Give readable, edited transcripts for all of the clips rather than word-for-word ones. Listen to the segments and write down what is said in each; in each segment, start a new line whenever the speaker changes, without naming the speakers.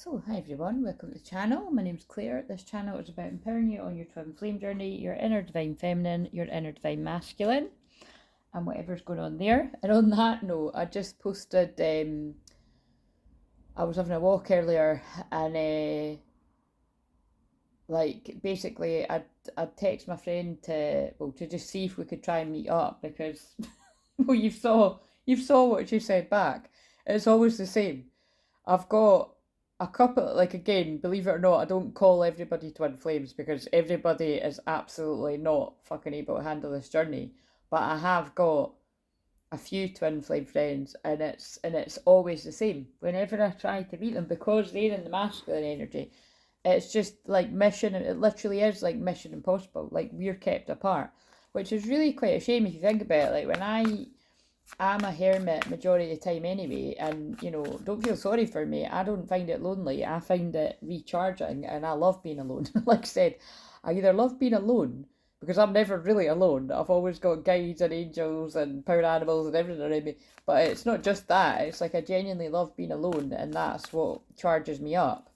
So, hi everyone, welcome to the channel. My name's Claire. This channel is about empowering you on your twin flame journey, your inner divine feminine, your inner divine masculine, and whatever's going on there. And on that note, I just posted, I was having a walk earlier and basically I'd text my friend to just see if we could try and meet up because, well, you saw what she said back. It's always the same. I've got a couple, like, again, believe it or not, I don't call everybody twin flames because everybody is absolutely not fucking able to handle this journey. But I have got a few twin flame friends, and it's always the same. Whenever I try to meet them, because they're in the masculine energy, it's just like mission. It literally is like Mission Impossible. Like, we're kept apart, which is really quite a shame if you think about it. Like, when I'm a hermit majority of the time anyway, and don't feel sorry for me. I don't find it lonely. I find it recharging, and I love being alone. Like I said, I either love being alone because I'm never really alone. I've always got guides and angels and power animals and everything around me. But it's not just that. It's like I genuinely love being alone, and that's what charges me up.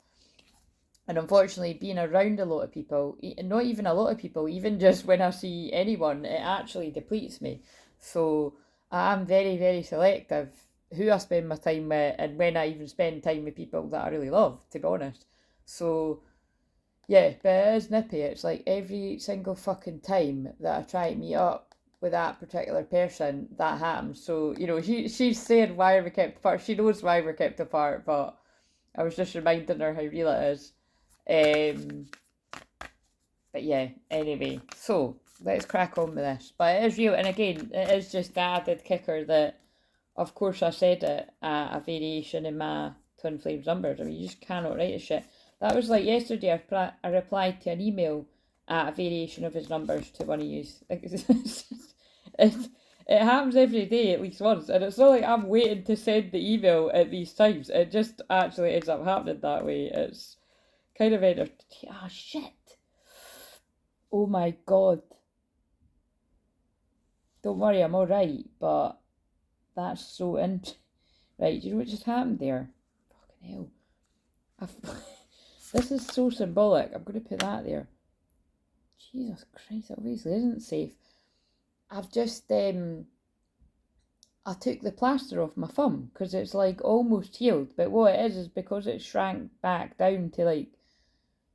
And unfortunately, being around a lot of people, not even a lot of people, even just when I see anyone, it actually depletes me. So I'm very, very selective who I spend my time with and when I even spend time with people that I really love, to be honest. So, yeah, but it is nippy. It's like every single fucking time that I try to meet up with that particular person, that happens. So, she's saying why we're kept apart. She knows why we're kept apart, but I was just reminding her how real it is. But yeah, anyway, so let's crack on with this. But it is real, and again, it is just the added kicker that, of course, I said it, a variation in my twin flames numbers. I mean, you just cannot write a shit. That was like yesterday. I replied to an email at a variation of his numbers to one of you. It happens every day at least once, and it's not like I'm waiting to send the email at these times. It just actually ends up happening that way. It's kind of entertaining. Ah, shit. Oh my god. Don't worry, I'm alright, but that's so Right, do you know what just happened there? Fucking hell. This is so symbolic. I'm going to put that there. Jesus Christ, it obviously isn't safe. I've just, I took the plaster off my thumb because it's like almost healed. But what it is because it shrank back down to like,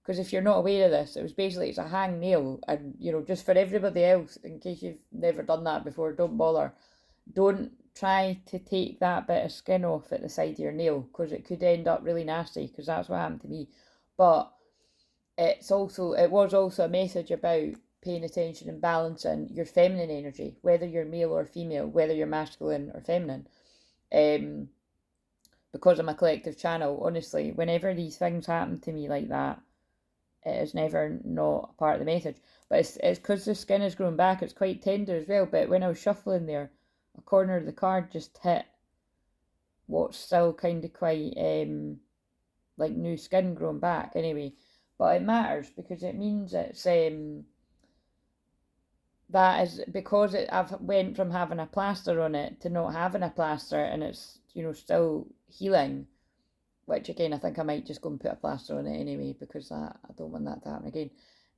because if you're not aware of this, it's a hang nail, and just for everybody else, in case you've never done that before, don't bother. Don't try to take that bit of skin off at the side of your nail because it could end up really nasty, because that's what happened to me. But it was also a message about paying attention and balancing your feminine energy, whether you're male or female, whether you're masculine or feminine. Because I'm a collective channel, honestly, whenever these things happen to me like that, it is never not a part of the message. But it's because the skin is growing back. It's quite tender as well. But when I was shuffling there, a corner of the card just hit what's still kind of quite like new skin growing back anyway. But it matters because it means it's that is because I've went from having a plaster on it to not having a plaster, and it's still healing. Which again, I think I might just go and put a plaster on it anyway because I don't want that to happen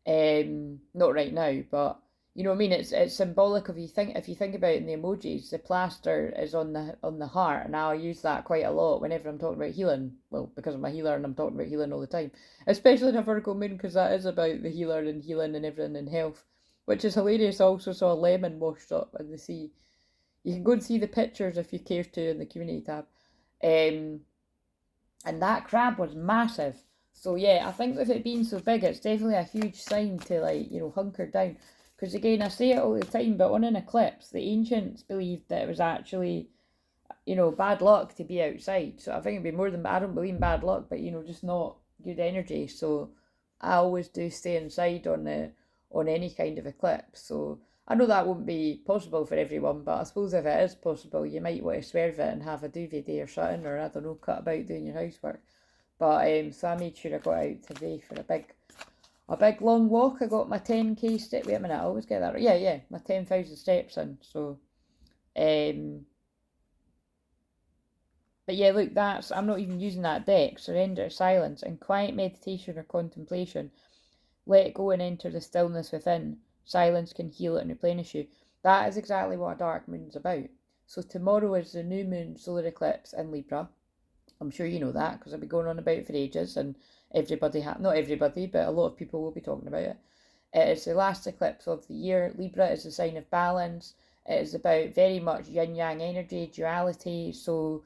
again. Not right now, but you know what I mean. It's symbolic of if you think about it in the emojis, the plaster is on the heart, and I'll use that quite a lot whenever I'm talking about healing. Well, because I'm a healer and I'm talking about healing all the time, especially in a Virgo moon, because that is about the healer and healing and everything and health, which is hilarious. I also saw a lemon washed up in the sea. You can go and see the pictures if you care to in the community tab. And that crab was massive. So yeah, I think with it being so big, it's definitely a huge sign to hunker down. Because again, I say it all the time, but on an eclipse, the ancients believed that it was actually, bad luck to be outside. So I think it'd be more than, I don't believe in bad luck, but just not good energy. So I always do stay inside on any kind of eclipse. So I know that won't be possible for everyone, but I suppose if it is possible, you might want to swerve it and have a duvet day or something, or I don't know, cut about doing your housework. But so I made sure I got out today for a big long walk. I got my 10k step. Wait a minute, I always get that right. Yeah, my 10,000 steps in. So But yeah, look, I'm not even using that deck. Surrender to silence and quiet meditation or contemplation. Let go and enter the stillness within. Silence can heal and replenish you. That is exactly what a dark moon's about. So tomorrow is the new moon solar eclipse in Libra. I'm sure you know that because I've been going on about it for ages, and not everybody, but a lot of people will be talking about it. It is the last eclipse of the year. Libra is a sign of balance. It is about very much yin yang energy, duality. So,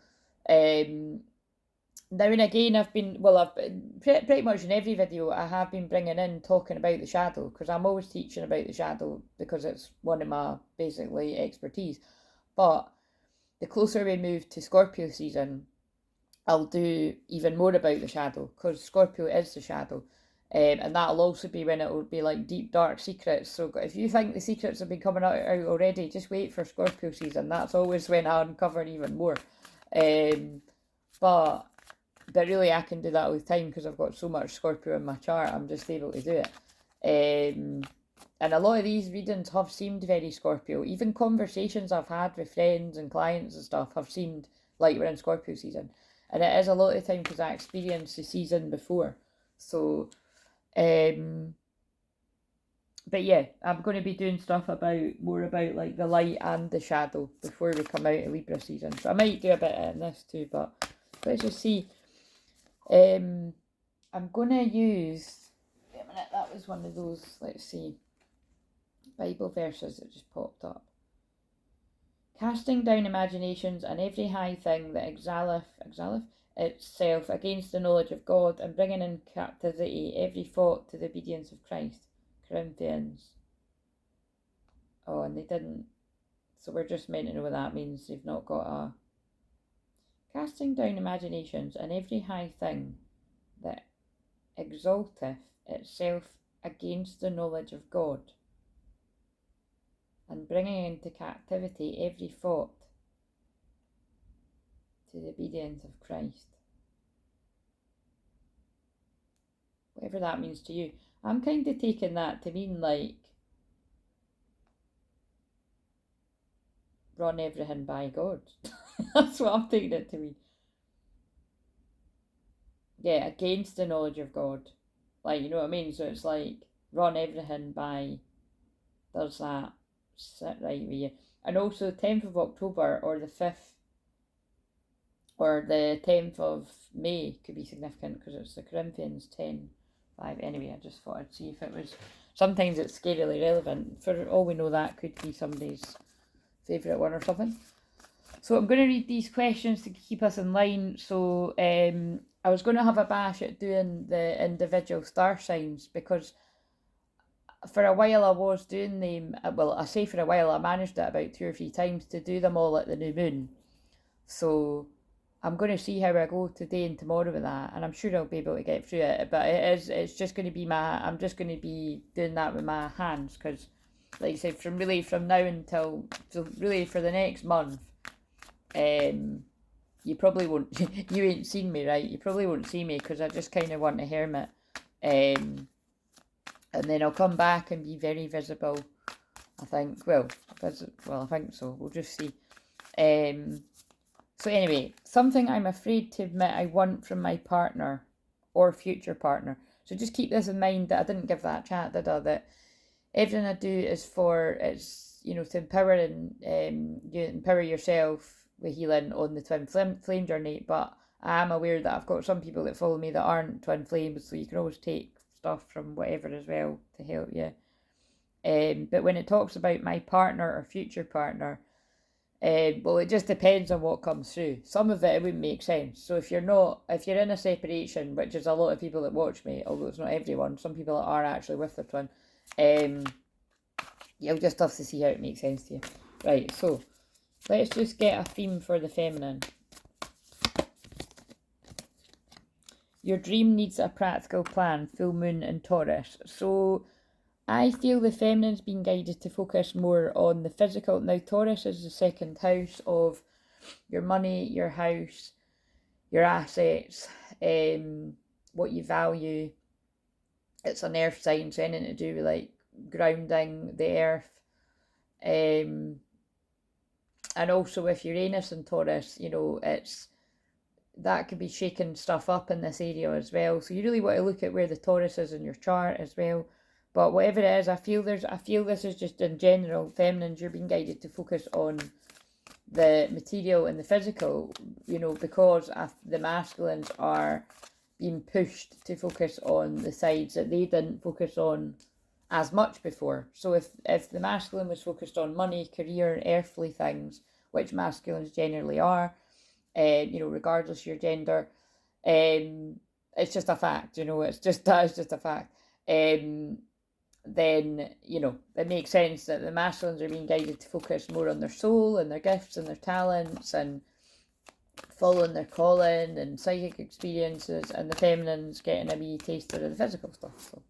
now and again, I've pretty much in every video I have been bringing in talking about the shadow because I'm always teaching about the shadow because it's one of my basically expertise. But the closer we move to Scorpio season, I'll do even more about the shadow because Scorpio is the shadow. And that'll also be when it will be like deep dark secrets. So if you think the secrets have been coming out already, just wait for Scorpio season. That's always when I uncover even more. But really I can do that all the time because I've got so much Scorpio in my chart. I'm just able to do it. And a lot of these readings have seemed very Scorpio. Even conversations I've had with friends and clients and stuff have seemed like we're in Scorpio season. And it is a lot of the time because I experienced the season before. So, but yeah, I'm going to be doing stuff more about like the light and the shadow before we come out of Libra season. So I might do a bit in this too, but let's just see. I'm going to use, wait a minute, that was one of those, let's see, Bible verses that just popped up. Casting down imaginations and every high thing that exalteth itself against the knowledge of God, and bringing in captivity every thought to the obedience of Christ. Corinthians. Oh, and they didn't. So we're just meant to know what that means. They've not got a. Casting down imaginations and every high thing that exalteth itself against the knowledge of God, and bringing into captivity every thought to the obedience of Christ. Whatever that means to you. I'm kind of taking that to mean like run everything by God. That's what I'm taking it to mean. Yeah, against the knowledge of God. Like, you know what I mean? So it's like run everything by, there's that sit right with you. And also 10th of October or the 5th or the 10th of May could be significant because it's the Corinthians 10:5. Anyway, I just thought I'd see if it was, sometimes it's scarily relevant. For all we know, that could be somebody's favourite one or something. So I'm going to read these questions to keep us in line. So I was going to have a bash at doing the individual star signs because for a while I was doing them, well, I say for a while, I managed it about 2 or 3 times to do them all at the new moon. So I'm going to see how I go today and tomorrow with that, and I'm sure I'll be able to get through it, but it's just going to be I'm just going to be doing that with my hands, because like I said, from now until, so really for the next month, you probably won't, you ain't seen me, right? You probably won't see me because I just kind of want a hermit, and then I'll come back and be very visible, I think. Well, I think so. We'll just see. So anyway, something I'm afraid to admit I want from my partner or future partner. So just keep this in mind, that I didn't give that chat, did I? That everything I do is to empower and you empower yourself with healing on the twin flame journey. But I am aware that I've got some people that follow me that aren't twin flames, so you can always take stuff from whatever as well to help you. But when it talks about my partner or future partner, well, it just depends on what comes through. Some of it wouldn't make sense. So if you're in a separation, which is a lot of people that watch me, although it's not everyone, some people are actually with their twin, you'll just have to see how it makes sense to you. Right, so let's just get a theme for the feminine. Your dream needs a practical plan, full moon and Taurus. So I feel the feminine's been guided to focus more on the physical. Now, Taurus is the second house of your money, your house, your assets, what you value. It's an earth sign, so anything to do with like grounding the earth. And also with Uranus and Taurus, it's that could be shaking stuff up in this area as well. So you really want to look at where the Taurus is in your chart as well. But whatever it is, I feel this is just in general, feminines, you're being guided to focus on the material and the physical, you know, because the masculines are being pushed to focus on the sides that they didn't focus on as much before. So if the masculine was focused on money, career, earthly things, which masculines generally are, you know, regardless of your gender, it's just a fact, you know, that is just a fact. Then, you know, it makes sense that the masculines are being guided to focus more on their soul and their gifts and their talents and following their calling and psychic experiences, and the feminines getting a wee taster of the physical stuff. So,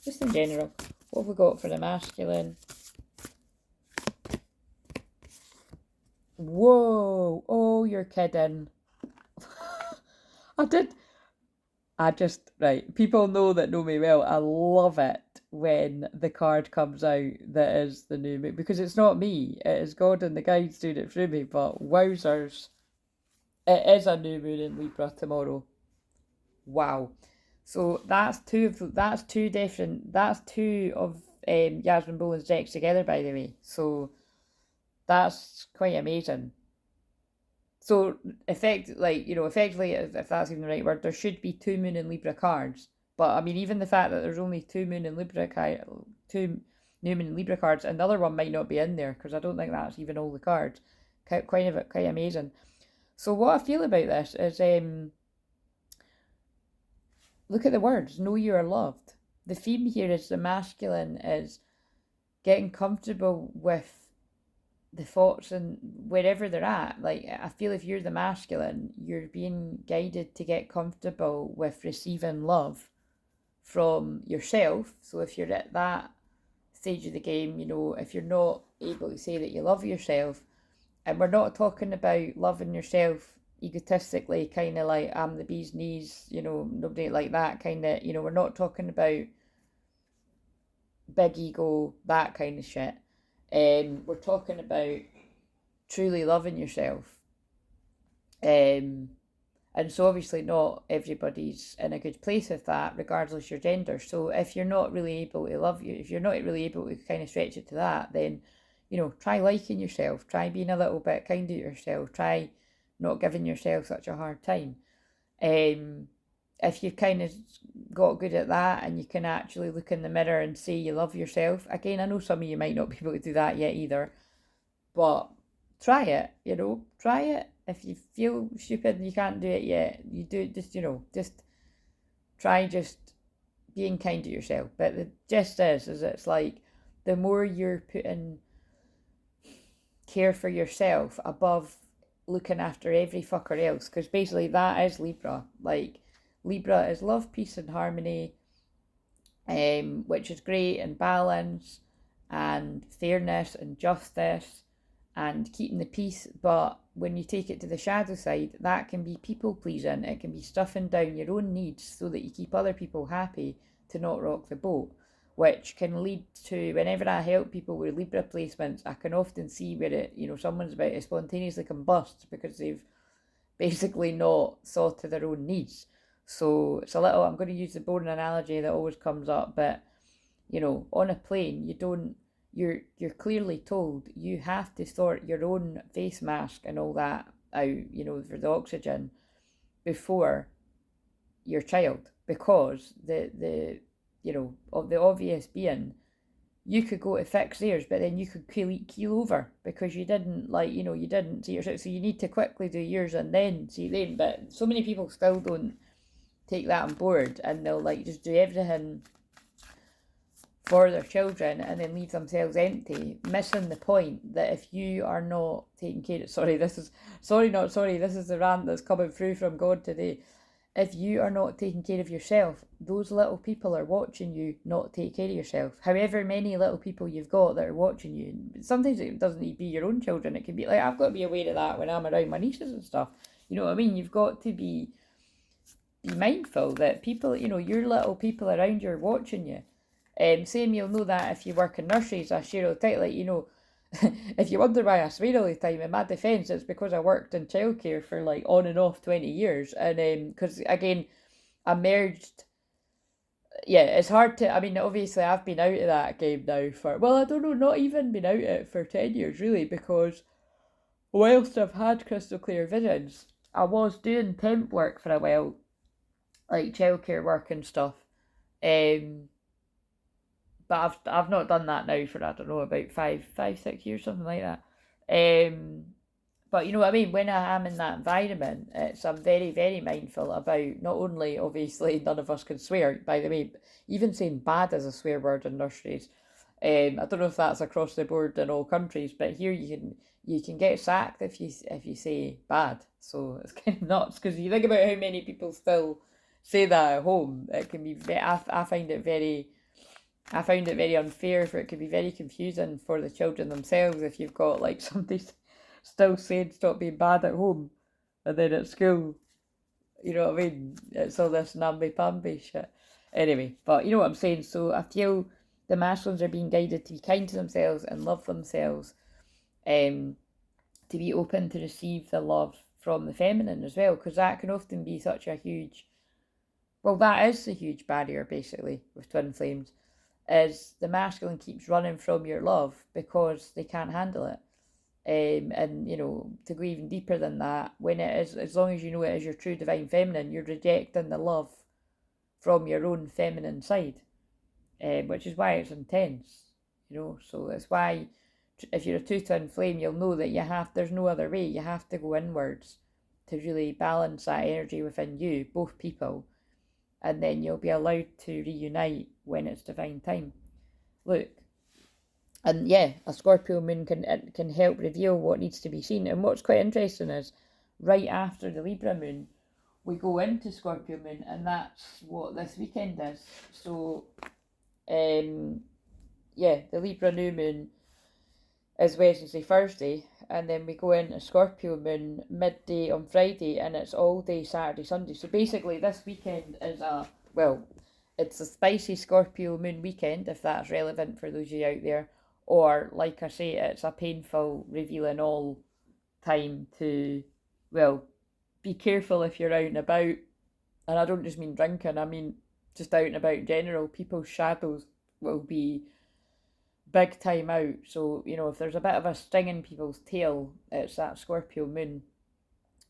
just in general, what have we got for the masculine? Whoa, oh, you're kidding. Right, people know me well. I love it when the card comes out that is the new moon, because it's not me, it is God and the guides doing it through me. But wowzers, it is a new moon in Libra tomorrow. Wow. So that's two of Yasmin Boland's decks together, by the way. So that's quite amazing. So effectively, if that's even the right word, there should be 2 moon in Libra cards. But I mean, even the fact that there's only 2 moon in Libra two new moon in Libra cards, another one might not be in there, because I don't think that's even all the cards. Quite amazing. So what I feel about this is, look at the words. Know you are loved. The theme here is the masculine is getting comfortable with the thoughts and wherever they're at. Like, I feel if you're the masculine, you're being guided to get comfortable with receiving love from yourself. So if you're at that stage of the game, you know, if you're not able to say that you love yourself, and we're not talking about loving yourself egotistically, kind of like I'm the bee's knees, you know, nobody like that kind of, you know, we're not talking about big ego, that kind of shit. We're talking about truly loving yourself. And so obviously not everybody's in a good place with that, regardless your gender. So if you're not really able to love you, if you're not really able to kind of stretch it to that, then, you know, try liking yourself, try being a little bit kind to yourself, try not giving yourself such a hard time. If you've kind of got good at that and you can actually look in the mirror and say you love yourself, again, I know some of you might not be able to do that yet either, but try it, you know, try it. If you feel stupid and you can't do it yet, you do just, you know, just try just being kind to yourself. But the gist is it's like, the more you're putting care for yourself above looking after every fucker else, because basically that is Libra. Like, Libra is love, peace and harmony, which is great, and balance and fairness and justice and keeping the peace. But when you take it to the shadow side, that can be people pleasing. It can be stuffing down your own needs so that you keep other people happy to not rock the boat, which can lead to, whenever I help people with Libra placements, I can often see where it, you know, someone's about to spontaneously combust because they've basically not thought to their own needs. So it's a little, I'm going to use the boring analogy that always comes up, but, you know, on a plane, you're clearly told you have to sort your own face mask and all that out, you know, for the oxygen before your child, because the you know, of the obvious being, you could go to fix theirs, but then you could keel over because you didn't, like, you know, you didn't see yourself. So you need to quickly do yours and then see them. But so many people still don't take that on board, and they'll like just do everything for their children and then leave themselves empty, missing the point that if you are not taking care of, this is the rant that's coming through from God today. If you are not taking care of yourself, those little people are watching you not take care of yourself. However many little people you've got that are watching you, sometimes it doesn't need to be your own children. It can be like, I've got to be aware of that when I'm around my nieces and stuff. You know what I mean? You've got to be mindful that people, you know, your little people around you are watching you. Same, you'll know that if you work in nurseries. I share all the time, like, you know, if you wonder why I swear all the time, in my defence, it's because I worked in childcare for like on and off 20 years. And because again, I merged, yeah, it's hard to, I mean, obviously I've been out of that game now for, well, I don't know, not even been out of it for 10 years really, because whilst I've had crystal clear visions, I was doing temp work for a while, like childcare work and stuff. Um, but I've not done that now for, I don't know, about 6 years, something like that. Um, but you know what I mean? When I am in that environment, I'm very, very mindful about not only, obviously, none of us can swear, by the way, even saying bad is a swear word in nurseries. I don't know if that's across the board in all countries, but here you can get sacked if you say bad. So it's kind of nuts because you think about how many people still say that at home. It can be I find it very. I found it very unfair, for it could be very confusing for the children themselves if you've got like somebody still saying stop being bad at home, and then at school, you know what I mean? It's all this namby-pamby shit. Anyway, but you know what I'm saying? So I feel the masculines are being guided to be kind to themselves and love themselves, to be open to receive the love from the feminine as well, because that can often be such a huge, well, that is the huge barrier basically with twin flames, is the masculine keeps running from your love because they can't handle it. And you know, to go even deeper than that, when it is, as long as you know it is your true divine feminine, you're rejecting the love from your own feminine side, which is why it's intense, you know. So it's why if you're a two twin flame, you'll know that there's no other way, you have to go inwards to really balance that energy within you, both people, and then you'll be allowed to reunite when it's divine time. Look, and yeah, a Scorpio moon can help reveal what needs to be seen. And what's quite interesting is, right after the Libra moon, we go into Scorpio moon, and that's what this weekend is. So, yeah, the Libra new moon is Wednesday, Thursday, and then we go into Scorpio moon midday on Friday, and it's all day Saturday, Sunday. So basically, this weekend is it's a spicy Scorpio moon weekend, if that's relevant for those of you out there. Or, like I say, it's a painful, revealing all time to, well, be careful if you're out and about. And I don't just mean drinking, I mean just out and about in general. People's shadows will be big time out. So, you know, if there's a bit of a sting in people's tail, it's that Scorpio moon.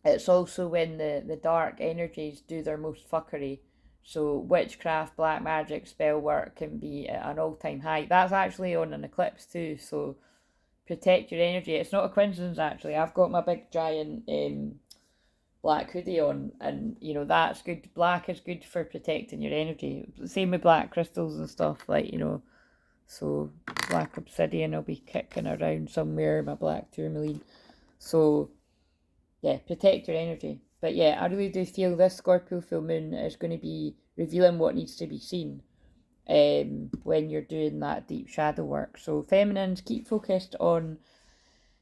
It's also when the dark energies do their most fuckery. So witchcraft, black magic, spell work can be at an all-time high. That's actually on an eclipse too, so protect your energy. It's not a coincidence actually. I've got my big giant black hoodie on, and you know that's good. Black is good for protecting your energy. Same with black crystals and stuff, like, you know. So black obsidian will be kicking around somewhere, my black tourmaline. So yeah, protect your energy. But yeah, I really do feel this Scorpio full moon is going to be revealing what needs to be seen when you're doing that deep shadow work. So feminines, keep focused on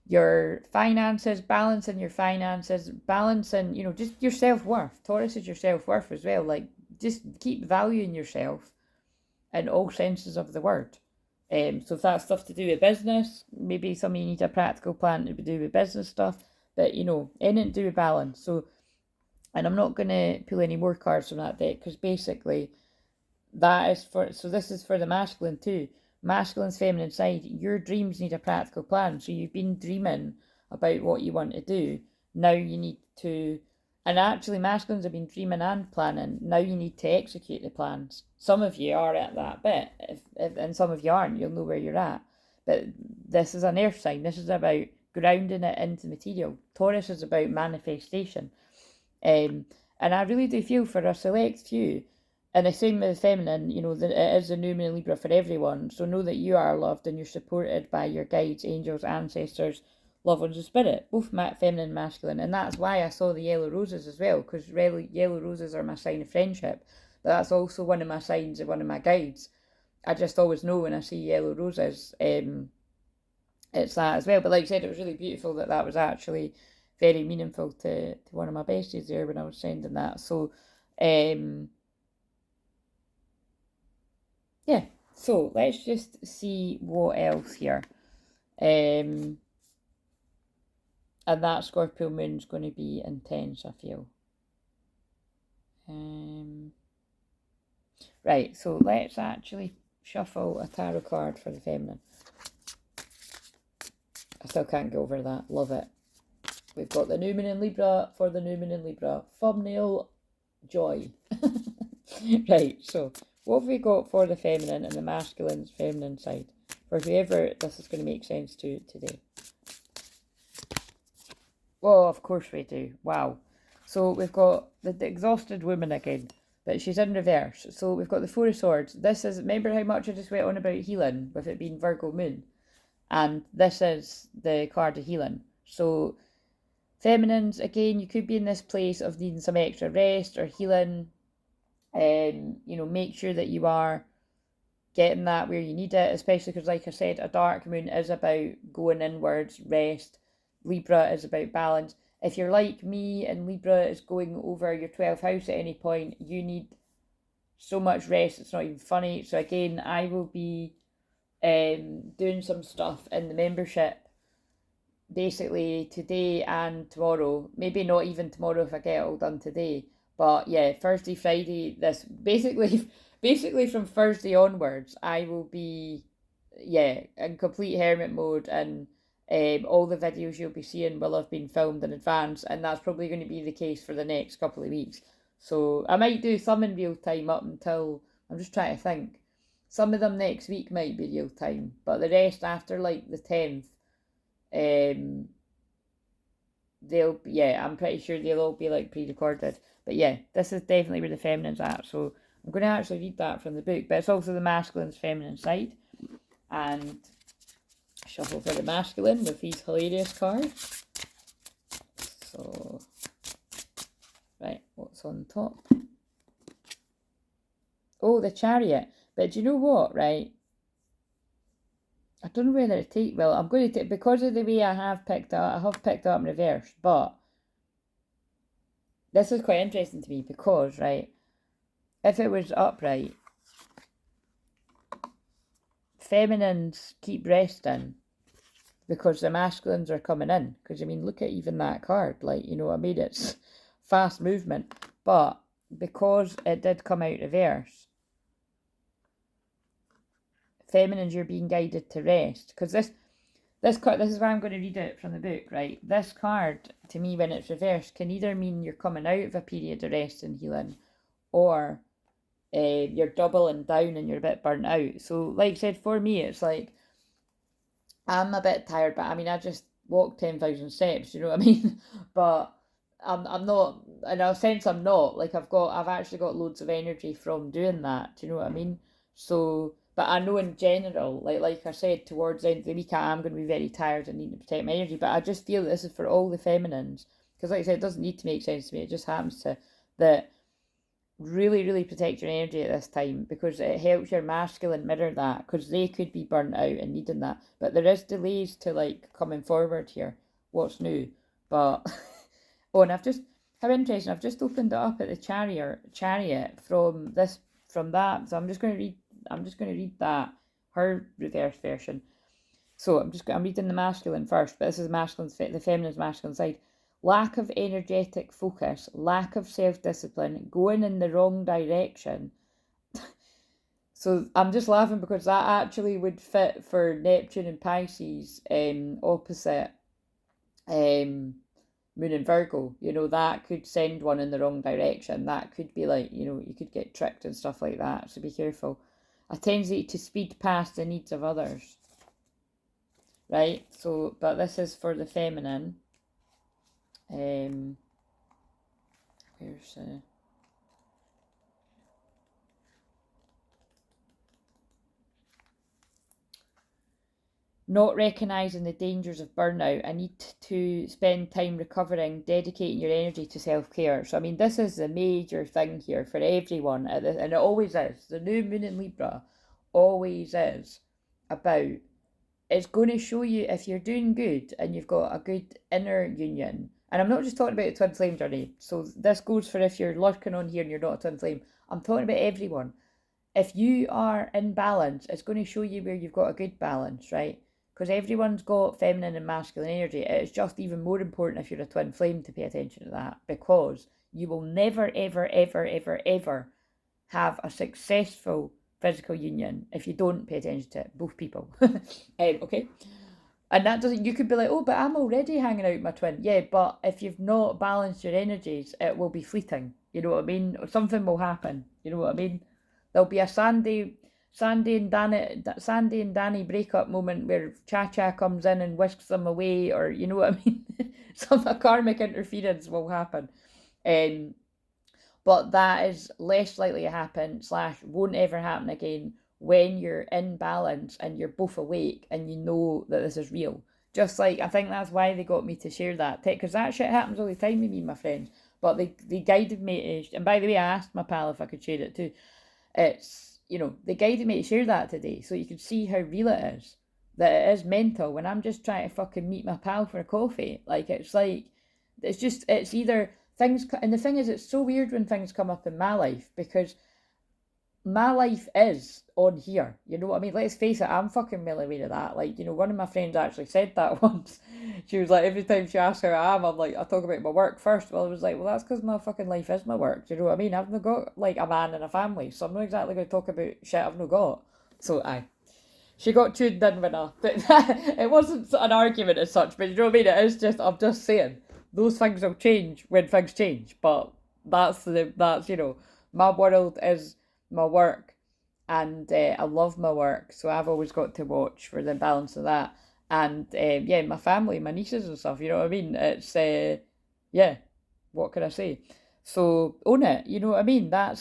your finances, balancing your finances, balancing, you know, just your self-worth. Taurus is your self-worth as well. Like, just keep valuing yourself in all senses of the word. So if that's stuff to do with business, maybe some of you need a practical plan to do with business stuff, but you know, anything to do with balance. So, and I'm not going to pull any more cards from that deck, because basically that is for, so this is for the masculine too. Masculine's feminine side, your dreams need a practical plan. So you've been dreaming about what you want to do. Now you need to, and actually masculines have been dreaming and planning. Now you need to execute the plans. Some of you are at that bit, and some of you aren't. You'll know where you're at. But this is an earth sign. This is about grounding it into material. Taurus is about manifestation. And I really do feel for a select few, and the same with the feminine, you know, that it is a new moon in Libra for everyone. So know that you are loved and you're supported by your guides, angels, ancestors, loved ones, and spirit, both feminine and masculine. And that's why I saw the yellow roses as well, because yellow roses are my sign of friendship. But that's also one of my signs of one of my guides. I just always know when I see yellow roses, it's that as well. But like I said, it was really beautiful that was actually very meaningful to one of my besties there when I was sending that. So, yeah. So let's just see what else here. And that Scorpio moon's going to be intense, I feel. Right, so let's actually shuffle a tarot card for the feminine. I still can't get over that. Love it. We've got the new moon in Libra for the new moon in Libra. Thumbnail joy. Right, so what have we got for the feminine and the masculine's feminine side? For whoever this is going to make sense to today. Oh, of course we do. Wow. So we've got the exhausted woman again, but she's in reverse. So we've got the Four of Swords. This is, remember how much I just went on about healing with it being Virgo moon? And this is the card of healing. So feminines, again, you could be in this place of needing some extra rest or healing. You know, make sure that you are getting that where you need it, especially because, like I said, a dark moon is about going inwards, rest. Libra is about balance. If you're like me and Libra is going over your 12th house at any point, you need so much rest, it's not even funny. So again, I will be doing some stuff in the membership basically today and tomorrow. Maybe not even tomorrow if I get it all done today. But yeah, Thursday, Friday, this basically from Thursday onwards, I will be, yeah, in complete hermit mode, and all the videos you'll be seeing will have been filmed in advance, and that's probably going to be the case for the next couple of weeks. So I might do some in real time up until, I'm just trying to think, some of them next week might be real time, but the rest after like the 10th, they'll be, yeah, I'm pretty sure they'll all be like pre-recorded. But yeah, this is definitely where the feminine's at. So I'm going to actually read that from the book, but it's also the masculine's feminine side. And shuffle for the masculine with these hilarious cards. So, right, what's on top? Oh, the Chariot. But do you know what, right? I don't know whether to take, well, I'm going to take, because of the way I have picked up, in reverse, but this is quite interesting to me because, right, if it was upright, feminines keep resting because the masculines are coming in. Because, I mean, look at even that card, like, you know what I mean? It's fast movement. But because it did come out reverse, feminines, you're being guided to rest. Because this card, this is why I'm going to read it from the book, right? This card, to me, when it's reversed, can either mean you're coming out of a period of rest and healing, or you're doubling down and you're a bit burnt out. So, like I said, for me, it's like, I'm a bit tired, but I mean, I just walked 10,000 steps, you know what I mean? But I'm not, in a sense, I'm not. Like, I've actually got loads of energy from doing that, do you know what I mean? So, but I know in general, like I said, towards the end of the week, I am going to be very tired and need to protect my energy. But I just feel that this is for all the feminines. Because, like I said, it doesn't need to make sense to me. It just happens to, that really, really protect your energy at this time, because it helps your masculine mirror that, because they could be burnt out and needing that. But there is delays to, like, coming forward here. What's new? But, oh, and how interesting, I've just opened it up at the chariot from that. So I'm just going to read that, her reverse version. So I'm reading the masculine first, but this is the feminine's masculine side. Lack of energetic focus, lack of self-discipline, going in the wrong direction. So I'm just laughing because that actually would fit for Neptune and Pisces, opposite moon in Virgo. You know, that could send one in the wrong direction. That could be like, you know, you could get tricked and stuff like that. So be careful. A tendency to speed past the needs of others. Right? So, but this is for the feminine. Where's not recognising the dangers of burnout. I need to spend time recovering, dedicating your energy to self-care. So, I mean, this is a major thing here for everyone, and it always is. The new moon in Libra always is about, it's going to show you if you're doing good and you've got a good inner union. And I'm not just talking about the twin flame journey. So this goes for if you're lurking on here and you're not a twin flame. I'm talking about everyone. If you are in balance, it's going to show you where you've got a good balance, right? because everyone's got feminine and masculine energy. It's just even more important if you're a twin flame to pay attention to that, because you will never, ever, ever, ever, ever have a successful physical union if you don't pay attention to it, both people. Okay? And that doesn't, you could be like, oh, but I'm already hanging out with my twin. Yeah, but if you've not balanced your energies, it will be fleeting. You know what I mean? Or something will happen. You know what I mean? There'll be a Sandy and Danny breakup moment where Cha-Cha comes in and whisks them away, or you know what I mean? Some karmic interference will happen. But that is less likely to happen / won't ever happen again when you're in balance and you're both awake and you know that this is real. Just like, I think that's why they got me to share that, because that shit happens all the time with me and my friends. But they guided me to, and by the way, I asked my pal if I could share it too. It's, you know, they guided me to share that today so you can see how real it is. That it is mental when I'm just trying to fucking meet my pal for a coffee. Like, it's either things, and the thing is, it's so weird when things come up in my life, because my life is on here, you know what I mean? Let's face it, I'm fucking well aware of that. Like, you know, one of my friends actually said that once. She was like, every time she asks how I am, I'm like, I talk about my work first. Well, I was like, well, that's because my fucking life is my work, do you know what I mean? I've not got, like, a man and a family, so I'm not exactly going to talk about shit I've not got. So, she got tuned in with her. It wasn't an argument as such, but you know what I mean? It is just, I'm just saying, those things will change when things change, but that's, you know, my world is my work, and I love my work, so I've always got to watch for the balance of that. And yeah, my family, my nieces and stuff, you know what I mean? It's yeah, what can I say? So own it, you know what I mean? That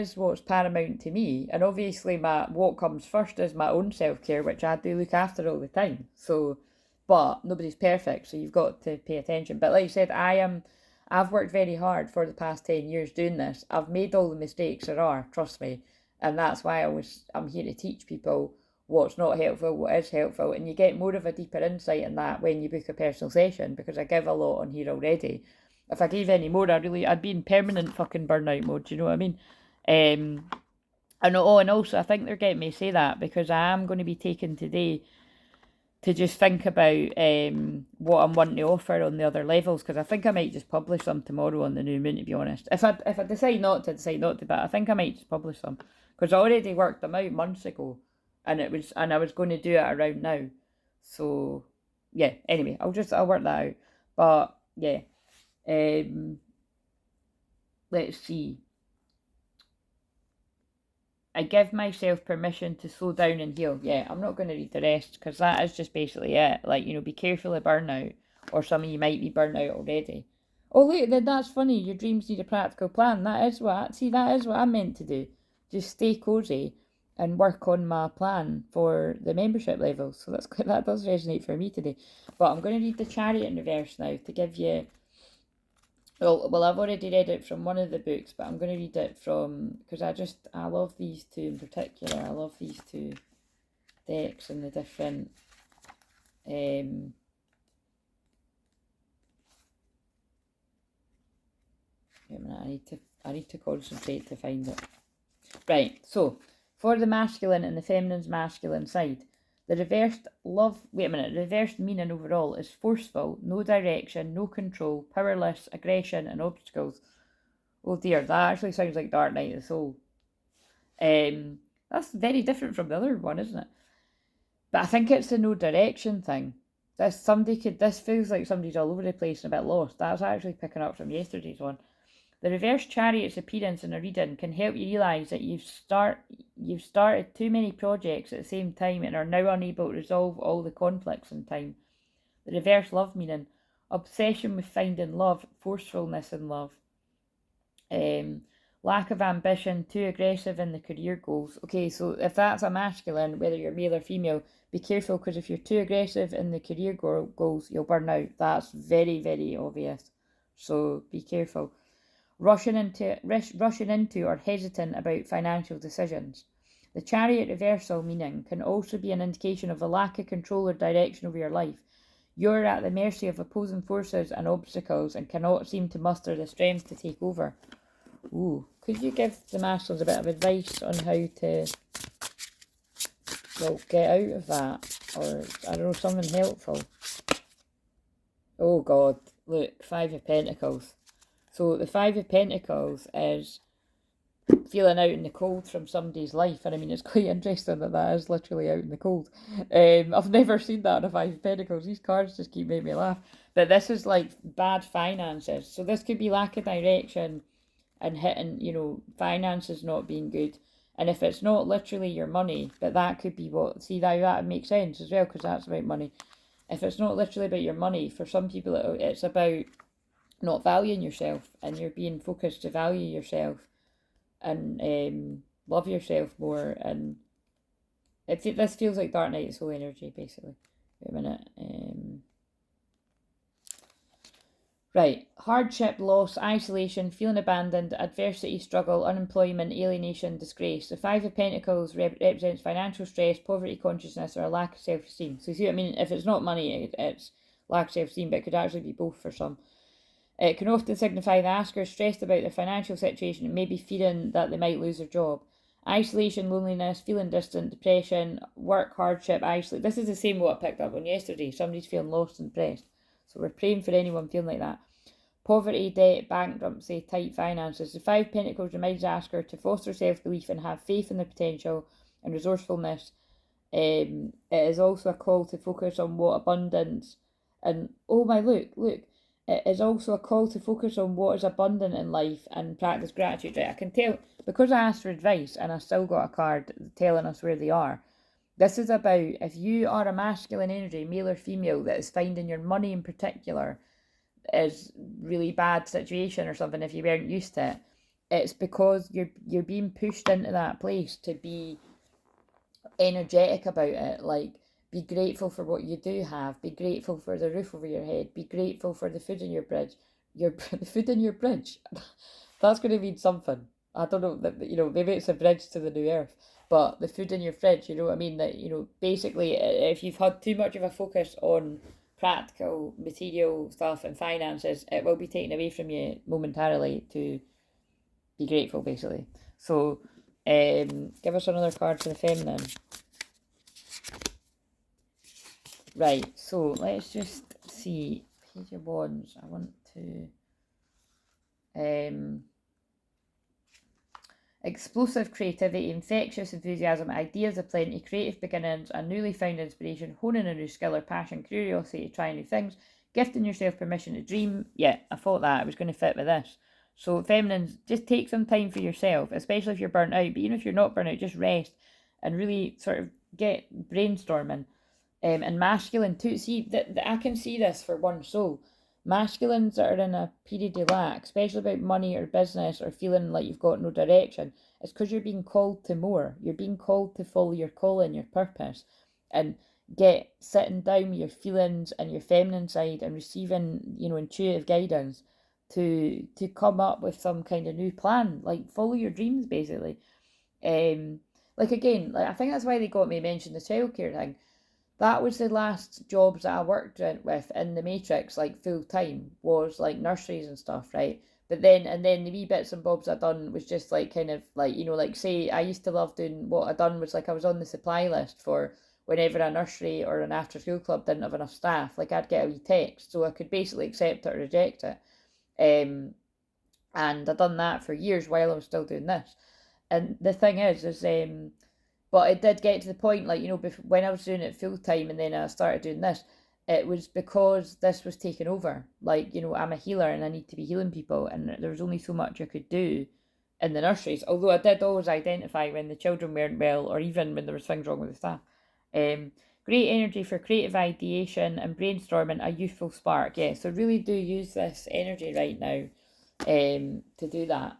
is what's paramount to me. And obviously what comes first is my own self-care, which I do look after all the time. So, but nobody's perfect, so you've got to pay attention. But like I said, I've worked very hard for the past 10 years doing this. I've made all the mistakes there are, trust me. And that's why I'm here to teach people what's not helpful, what is helpful. And you get more of a deeper insight in that when you book a personal session, because I give a lot on here already. If I gave any more, I'd be in permanent fucking burnout mode, do you know what I mean? And also I think they're getting me to say that because I am going to be taking today to just think about what I'm wanting to offer on the other levels, because I think I might just publish some tomorrow on the new moon, to be honest. If I decide not to, but I think I might just publish some, because I already worked them out months ago, and I was going to do it around now. So yeah, anyway, I'll work that out. But yeah, let's see. I give myself permission to slow down and heal. Yeah, I'm not going to read the rest, because that is just basically it. Like, you know, be careful of burnout, or some of you might be burnt out already. Oh, look, that's funny. Your dreams need a practical plan. That is what I'm meant to do. Just stay cozy and work on my plan for the membership levels. So that does resonate for me today. But I'm going to read the Chariot in reverse now to give you... Well, I've already read it from one of the books, but I'm going to read it from... Because I love these two in particular. I love these two decks and the different... Wait a minute, I need to concentrate to find it. Right, so, for the masculine and the feminine's masculine side, the reversed reversed meaning overall is forceful, no direction, no control, powerless, aggression and obstacles. Oh dear, that actually sounds like Dark Night of the Soul. That's very different from the other one, isn't it? But I think it's the no direction thing. This feels like somebody's all over the place and a bit lost. That's actually picking up from yesterday's one. The reverse Chariot's appearance in a reading can help you realise that you've started too many projects at the same time and are now unable to resolve all the conflicts in time. The reverse love meaning, obsession with finding love, forcefulness in love. Lack of ambition, too aggressive in the career goals. Okay, so if that's a masculine, whether you're male or female, be careful, because if you're too aggressive in the career goals, you'll burn out. That's very, very obvious. So be careful. Rushing into or hesitant about financial decisions. The Chariot reversal meaning can also be an indication of a lack of control or direction over your life. You're at the mercy of opposing forces and obstacles and cannot seem to muster the strength to take over. Ooh, could you give the Masters a bit of advice on how to, well, get out of that? or I don't know, something helpful. Oh God, look, Five of Pentacles. So the Five of Pentacles is feeling out in the cold from somebody's life, and I mean, it's quite interesting that that is literally out in the cold. I've never seen that in a Five of Pentacles. These cards just keep making me laugh. But this is like bad finances. So this could be lack of direction and hitting, you know, finances not being good. And if it's not literally your money, but that could be what, see, that makes sense as well, because that's about money. If it's not literally about your money, for some people it's about not valuing yourself, and you're being focused to value yourself and love yourself more. And this feels like Dark Knight's whole energy, basically. Wait a minute. Right, hardship, loss, isolation, feeling abandoned, adversity, struggle, unemployment, alienation, disgrace. The Five of Pentacles represents financial stress, poverty consciousness, or a lack of self-esteem. So you see what I mean? If it's not money, it's lack of self-esteem, but it could actually be both for some. It can often signify the asker is stressed about their financial situation and maybe fearing that they might lose their job. Isolation, loneliness, feeling distant, depression, work hardship, isolate. This is the same what I picked up on yesterday. Somebody's feeling lost and depressed. So we're praying for anyone feeling like that. Poverty, debt, bankruptcy, tight finances. The Five Pentacles reminds the asker to foster self-belief and have faith in their potential and resourcefulness. It is also a call to focus on what abundance and, oh my, look. It is also a call to focus on what is abundant in life and practice gratitude. Right, I can tell, because I asked for advice and I still got a card telling us where they are. This is about, if you are a masculine energy, male or female, that is finding your money in particular is really bad situation or something, if you weren't used to it, it's because you're being pushed into that place to be energetic about it. Like, be grateful for what you do have. Be grateful for the roof over your head. Be grateful for the food in your fridge. The food in your fridge. That's going to mean something. I don't know, that, you know, maybe it's a bridge to the new earth. But the food in your fridge, you know what I mean? That, you know, basically, if you've had too much of a focus on practical, material stuff and finances, it will be taken away from you momentarily to be grateful, basically. So, give us another card for the feminine. Right, so let's just see. Page of Wands. I want to explosive creativity, infectious enthusiasm, ideas aplenty, creative beginnings, a newly found inspiration, honing a new skill or passion, curiosity to try new things, gifting yourself permission to dream. Yeah, I thought that it was going to fit with this. So feminines, just take some time for yourself, especially if you're burnt out. But even if you're not burnt out, just rest and really sort of get brainstorming. And masculine too. See, I can see this for one soul. Masculines that are in a period of lack, especially about money or business or feeling like you've got no direction, it's because you're being called to more. You're being called to follow your calling, your purpose, and get sitting down with your feelings and your feminine side and receiving, you know, intuitive guidance to come up with some kind of new plan. Like, follow your dreams, basically. Like, again, like, I think that's why they got me mention the childcare thing. That was the last jobs that I worked with in the Matrix, like full time, was like nurseries and stuff, right? But then the wee bits and bobs I done was just like kind of like, you know, like say I used to love doing, what I done was like I was on the supply list for whenever a nursery or an after school club didn't have enough staff. Like, I'd get a wee text, so I could basically accept it or reject it. And I done that for years while I was still doing this. And the thing is but it did get to the point, like, you know, when I was doing it full time and then I started doing this, it was because this was taken over. Like, you know, I'm a healer and I need to be healing people, and there was only so much I could do in the nurseries. Although I did always identify when the children weren't well, or even when there was things wrong with the staff. Great energy for creative ideation and brainstorming, a youthful spark. Yeah, so really do use this energy right now to do that.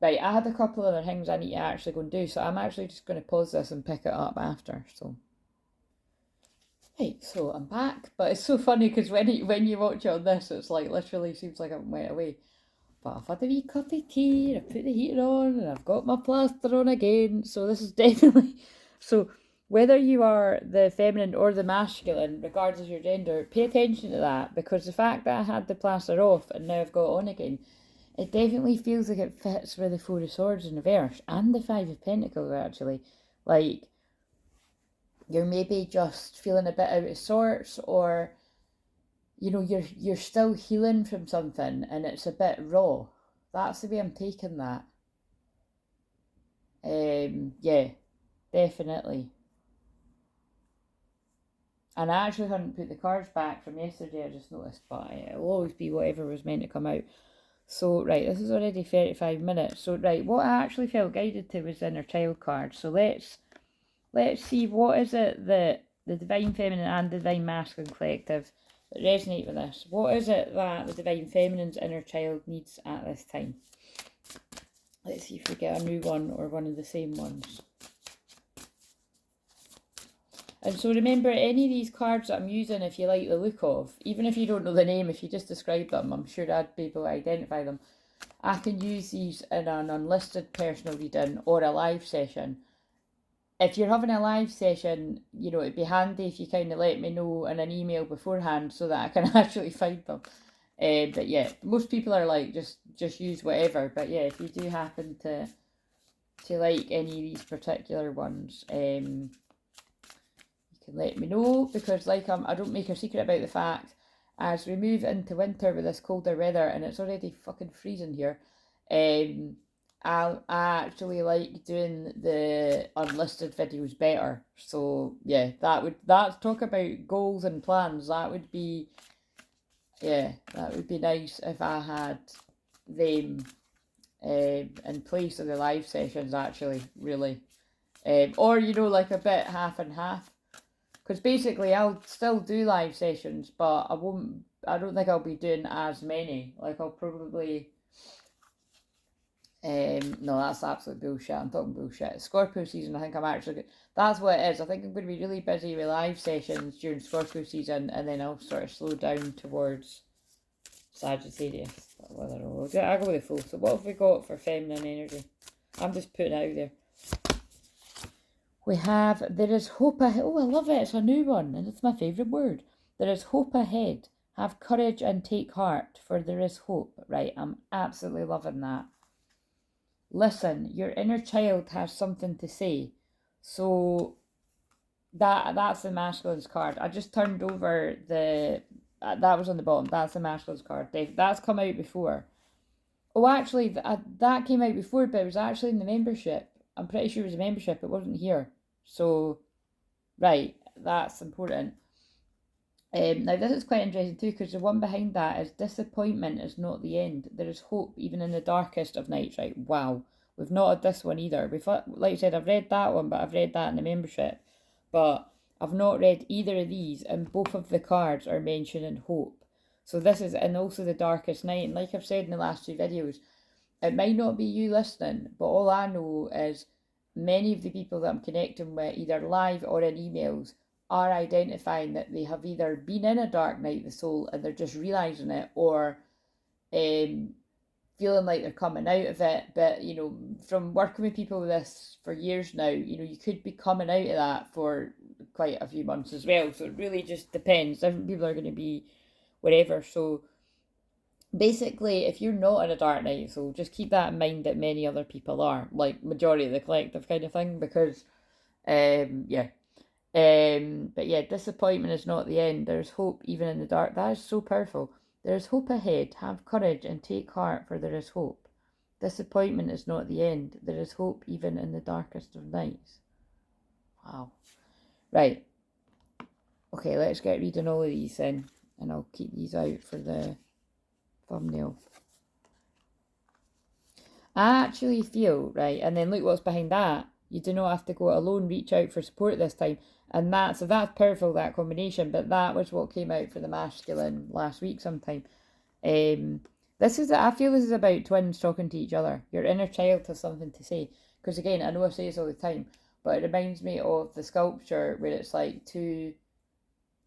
Right, I had a couple of other things I need to actually go and do, so I'm actually just going to pause this and pick it up after. So, right, so I'm back, but it's so funny because when you watch it on this, it's like literally seems like I went away. But I've had a wee cup of tea, and I've put the heater on, and I've got my plaster on again. So this is definitely so. Whether you are the feminine or the masculine, regardless of your gender, pay attention to that, because the fact that I had the plaster off and now I've got it on again, it definitely feels like it fits with the Four of Swords in reverse and the Five of Pentacles, actually. Like, you're maybe just feeling a bit out of sorts, or you know, you're still healing from something and it's a bit raw. That's the way I'm taking that. Yeah, definitely. And I actually hadn't put the cards back from yesterday, I just noticed, but it'll always be whatever was meant to come out. So, right, this is already 35 minutes. So, right, what I actually felt guided to was the inner child card. So let's see, what is it that the Divine Feminine and the Divine Masculine Collective that resonate with this? What is it that the Divine Feminine's inner child needs at this time? Let's see if we get a new one or one of the same ones. And so remember, any of these cards that I'm using, if you like the look of, even if you don't know the name, if you just describe them, I'm sure I'd be able to identify them. I can use these in an unlisted personal reading or a live session. If you're having a live session, you know, it'd be handy if you kind of let me know in an email beforehand so that I can actually find them. But yeah, most people are like, just use whatever. But yeah, if you do happen to like any of these particular ones, you can let me know, because like I don't make a secret about the fact, as we move into winter with this colder weather and it's already fucking freezing here, I actually like doing the unlisted videos better. So yeah, that's talk about goals and plans. That would be nice if I had them in place of the live sessions, actually, really. Or, you know, like a bit half and half. Because basically I'll still do live sessions, but I don't think I'll be doing as many. Like I'll probably, no, that's absolute bullshit. I'm talking bullshit. Scorpio season, I think I'm actually, that's what it is. I think I'm going to be really busy with live sessions during Scorpio season, and then I'll sort of slow down towards Sagittarius. Whether I'll go with the full. So what have we got for feminine energy? I'm just putting it out there. We have, there is hope ahead. Oh, I love it. It's a new one, and it's my favourite word. There is hope ahead. Have courage and take heart, for there is hope. Right, I'm absolutely loving that. Listen, your inner child has something to say. So that's the masculine's card. I just turned over that was on the bottom. That's the masculine's card. That's come out before. Oh, actually, that came out before, but it was actually in the membership. I'm pretty sure it was a membership. It wasn't here. So, right, that's important. Now, this is quite interesting too, because the one behind that is disappointment is not the end. There is hope even in the darkest of nights. Right? Wow. We've not had this one either. Like I said, I've read that one, but I've read that in the membership. But I've not read either of these, and both of the cards are mentioning hope. So this is, and also the darkest night. And like I've said in the last two videos, it might not be you listening, but all I know is many of the people that I'm connecting with, either live or in emails, are identifying that they have either been in a dark night of the soul and they're just realising it, or feeling like they're coming out of it. But, you know, from working with people with this for years now, you know, you could be coming out of that for quite a few months as well. So it really just depends. Different people are going to be wherever. So basically, if you're not in a dark night, so just keep that in mind, that many other people are, like majority of the collective kind of thing, because yeah. But yeah, disappointment is not the end. There's hope even in the dark. That is so powerful. There is hope ahead. Have courage and take heart, for there is hope. Disappointment is not the end. There is hope even in the darkest of nights. Wow. Right. Okay, let's get reading all of these then, and I'll keep these out for the thumbnail. I actually feel, right, and then look what's behind that. You do not have to go it alone. Reach out for support this time. And that's powerful, that combination. But that was what came out for the masculine last week sometime. I feel this is about twins talking to each other. Your inner child has something to say. Because again, I know I say this all the time, but it reminds me of the sculpture where it's like two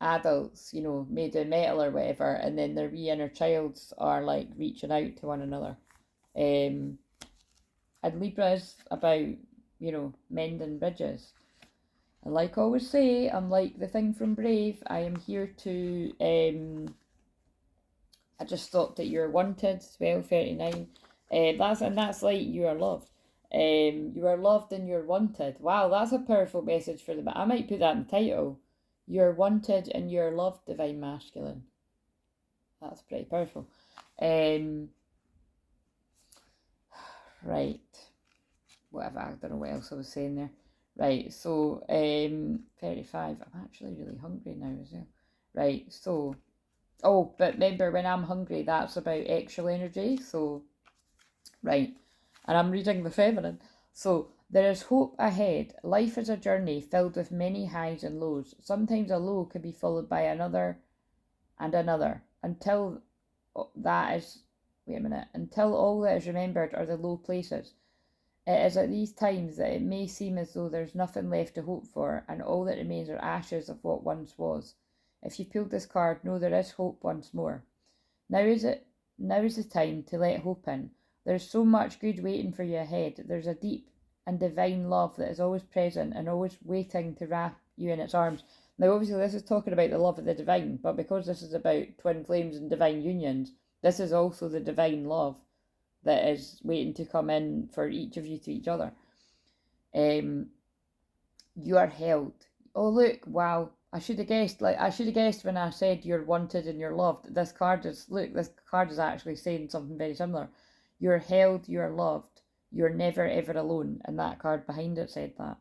adults, you know, made of metal or whatever, and then their wee inner childs are like reaching out to one another. And Libra is about, you know, mending bridges. And like I always say, I'm like the thing from Brave. I am here to, I just stopped at You're Wanted, 12:39. That's like You Are Loved. You are loved and you're wanted. Wow, that's a powerful message for them. I might put that in the title. You're wanted and you're loved, Divine Masculine. That's pretty powerful. Right. Whatever, I don't know what else I was saying there. Right, so 35. I'm actually really hungry now as well. Right, so but remember, when I'm hungry, that's about extra energy. So right, and I'm reading the feminine. So there is hope ahead. Life is a journey filled with many highs and lows. Sometimes a low can be followed by another and another until that is until all that is remembered are the low places. It is at these times that it may seem as though there's nothing left to hope for, and all that remains are ashes of what once was. If you pulled this card, know there is hope once more. Now is the time to let hope in. There's so much good waiting for you ahead. There's a deep and divine love that is always present and always waiting to wrap you in its arms. Now, obviously, this is talking about the love of the divine, but because this is about twin flames and divine unions, this is also the divine love that is waiting to come in for each of you to each other. You are held. Oh, look, wow. I should have guessed when I said you're wanted and you're loved. This card is actually saying something very similar. You're held, you're loved, you're never ever alone. And that card behind it said that.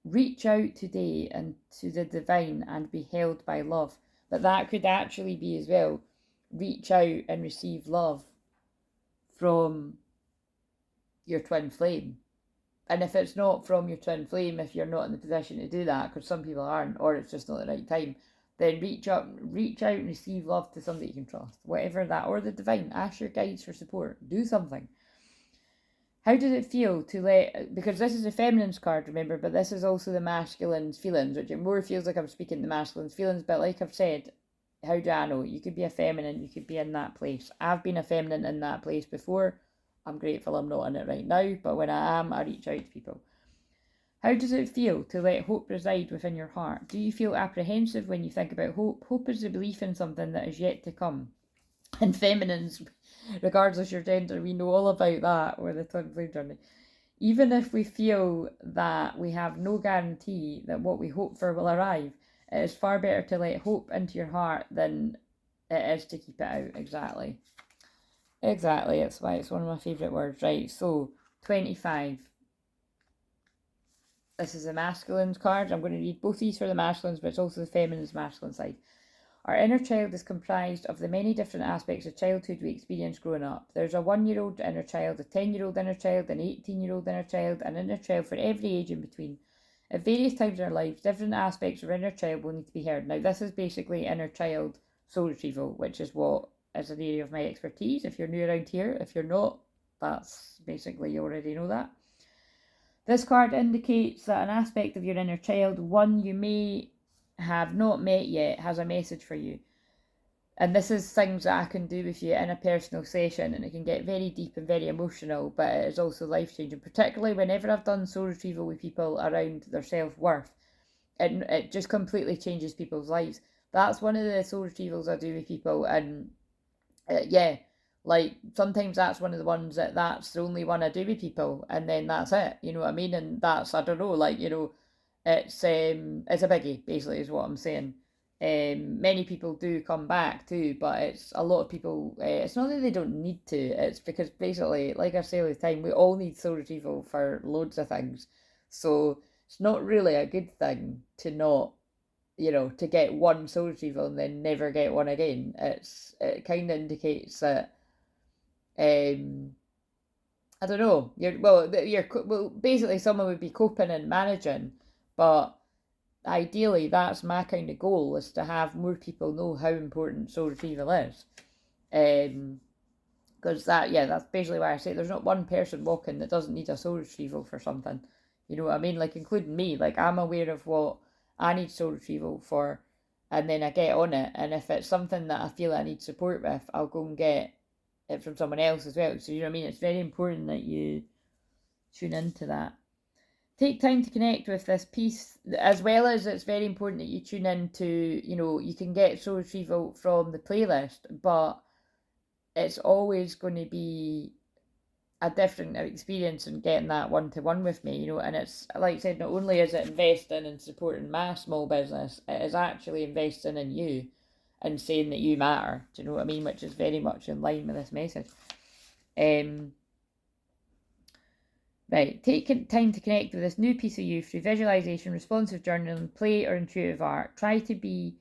Reach out today and to the divine and be held by love. But that could actually be as well. Reach out and receive love from your twin flame. And if it's not from your twin flame, if you're not in the position to do that, because some people aren't, or it's just not the right time, then reach out and receive love to somebody you can trust. Whatever that, or the divine. Ask your guides for support. Do something. How does it feel to because this is the feminine's card, remember, but this is also the masculine's feelings, which it more feels like I'm speaking the masculine's feelings, but like I've said, how do I know? You could be a feminine, you could be in that place. I've been a feminine in that place before. I'm grateful I'm not in it right now, but when I am, I reach out to people. How does it feel to let hope reside within your heart? Do you feel apprehensive when you think about hope? Hope is the belief in something that is yet to come. And feminines, regardless of your gender, we know all about that with the twin flame journey. Even if we feel that we have no guarantee that what we hope for will arrive, it is far better to let hope into your heart than it is to keep it out. Exactly. That's why it's one of my favourite words. Right, so 25. This is the masculine's card. I'm going to read both these for the masculines, but it's also the feminine's masculine side. Our inner child is comprised of the many different aspects of childhood we experience growing up. There's a 1-year-old inner child, a 10-year-old inner child, an 18-year-old inner child, an inner child for every age in between. At various times in our lives, different aspects of our inner child will need to be heard. Now, this is basically inner child soul retrieval, which is what is an area of my expertise. If you're new around here, if you're not, that's basically, you already know that. This card indicates that an aspect of your inner child, one you may have not met yet, has a message for you. And this is things that I can do with you in a personal session, and it can get very deep and very emotional, but it is also life-changing, particularly whenever I've done soul retrieval with people around their self-worth. It just completely changes people's lives. That's one of the soul retrievals I do with people, and like sometimes that's one of the ones that's the only one I do with people, and then that's it, you know what I mean? And that's, I don't know, like, you know, it's a biggie, basically, is what I'm saying. Many people do come back too, but it's a lot of people, it's not that they don't need to, it's because basically, like I say all the time, we all need soul retrieval for loads of things. So it's not really a good thing to not, you know, to get one soul retrieval and then never get one again. It kind of indicates that I don't know. Well, basically someone would be coping and managing, but ideally that's my kind of goal, is to have more people know how important soul retrieval is. Because that's basically why I say there's not one person walking that doesn't need a soul retrieval for something. You know what I mean? Like, including me. Like, I'm aware of what I need soul retrieval for, and then I get on it. And if it's something that I feel I need support with, I'll go and get it from someone else as well. So, you know what I mean? It's very important that you tune into that. Take time to connect with this piece, as well as it's very important that you tune into, you know, you can get soul retrieval from the playlist, but it's always going to be a different experience in getting that one-to-one with me, you know. And it's, like I said, not only is it investing and supporting my small business, it is actually investing in you and saying that you matter, do you know what I mean? Which is very much in line with this message. Right, take time to connect with this new piece of you through visualization, responsive journaling, play, or intuitive art. Try to be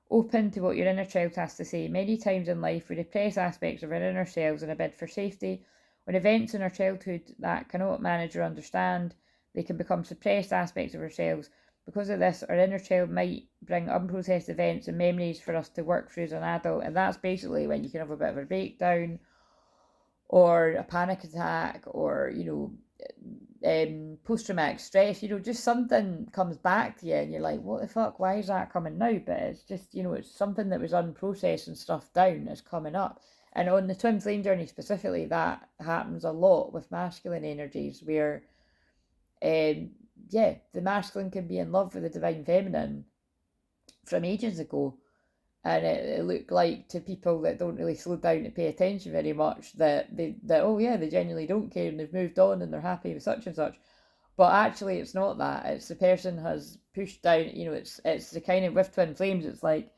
open to what your inner child has to say. Many times in life, we repress aspects of our inner selves in a bid for safety. When events in our childhood that cannot manage or understand, they can become suppressed aspects of ourselves. Because of this, our inner child might bring unprocessed events and memories for us to work through as an adult, and that's basically when you can have a bit of a breakdown or a panic attack, or, you know, post-traumatic stress, you know, just something comes back to you and you're like, what the fuck, why is that coming now? But it's just, you know, it's something that was unprocessed and stuff down is coming up. And on the twin flame journey specifically, that happens a lot with masculine energies, where the masculine can be in love with the divine feminine from ages ago, and it looked like, to people that don't really slow down to pay attention very much, that oh yeah, they genuinely don't care and they've moved on and they're happy with such and such. But actually it's not that. It's the person has pushed down, you know, it's the kind of, with twin flames, it's like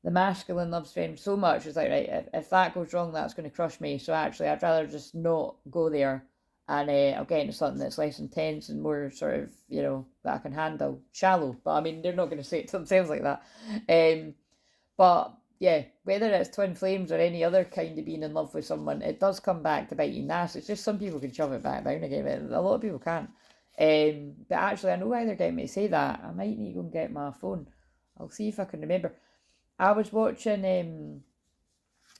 the masculine loves them so much, it's like, right, if that goes wrong, that's going to crush me, so actually I'd rather just not go there, and I'll get into something that's less intense and more sort of, you know, that I can handle. Shallow, but I mean, they're not going to say it to themselves like that. But yeah, whether it's twin flames or any other kind of being in love with someone, it does come back to bite you in the ass. It's just some people can shove it back down again, but a lot of people can't. But actually, I know why they're getting me to say that. I might need to go and get my phone. I'll see if I can remember. I was watching,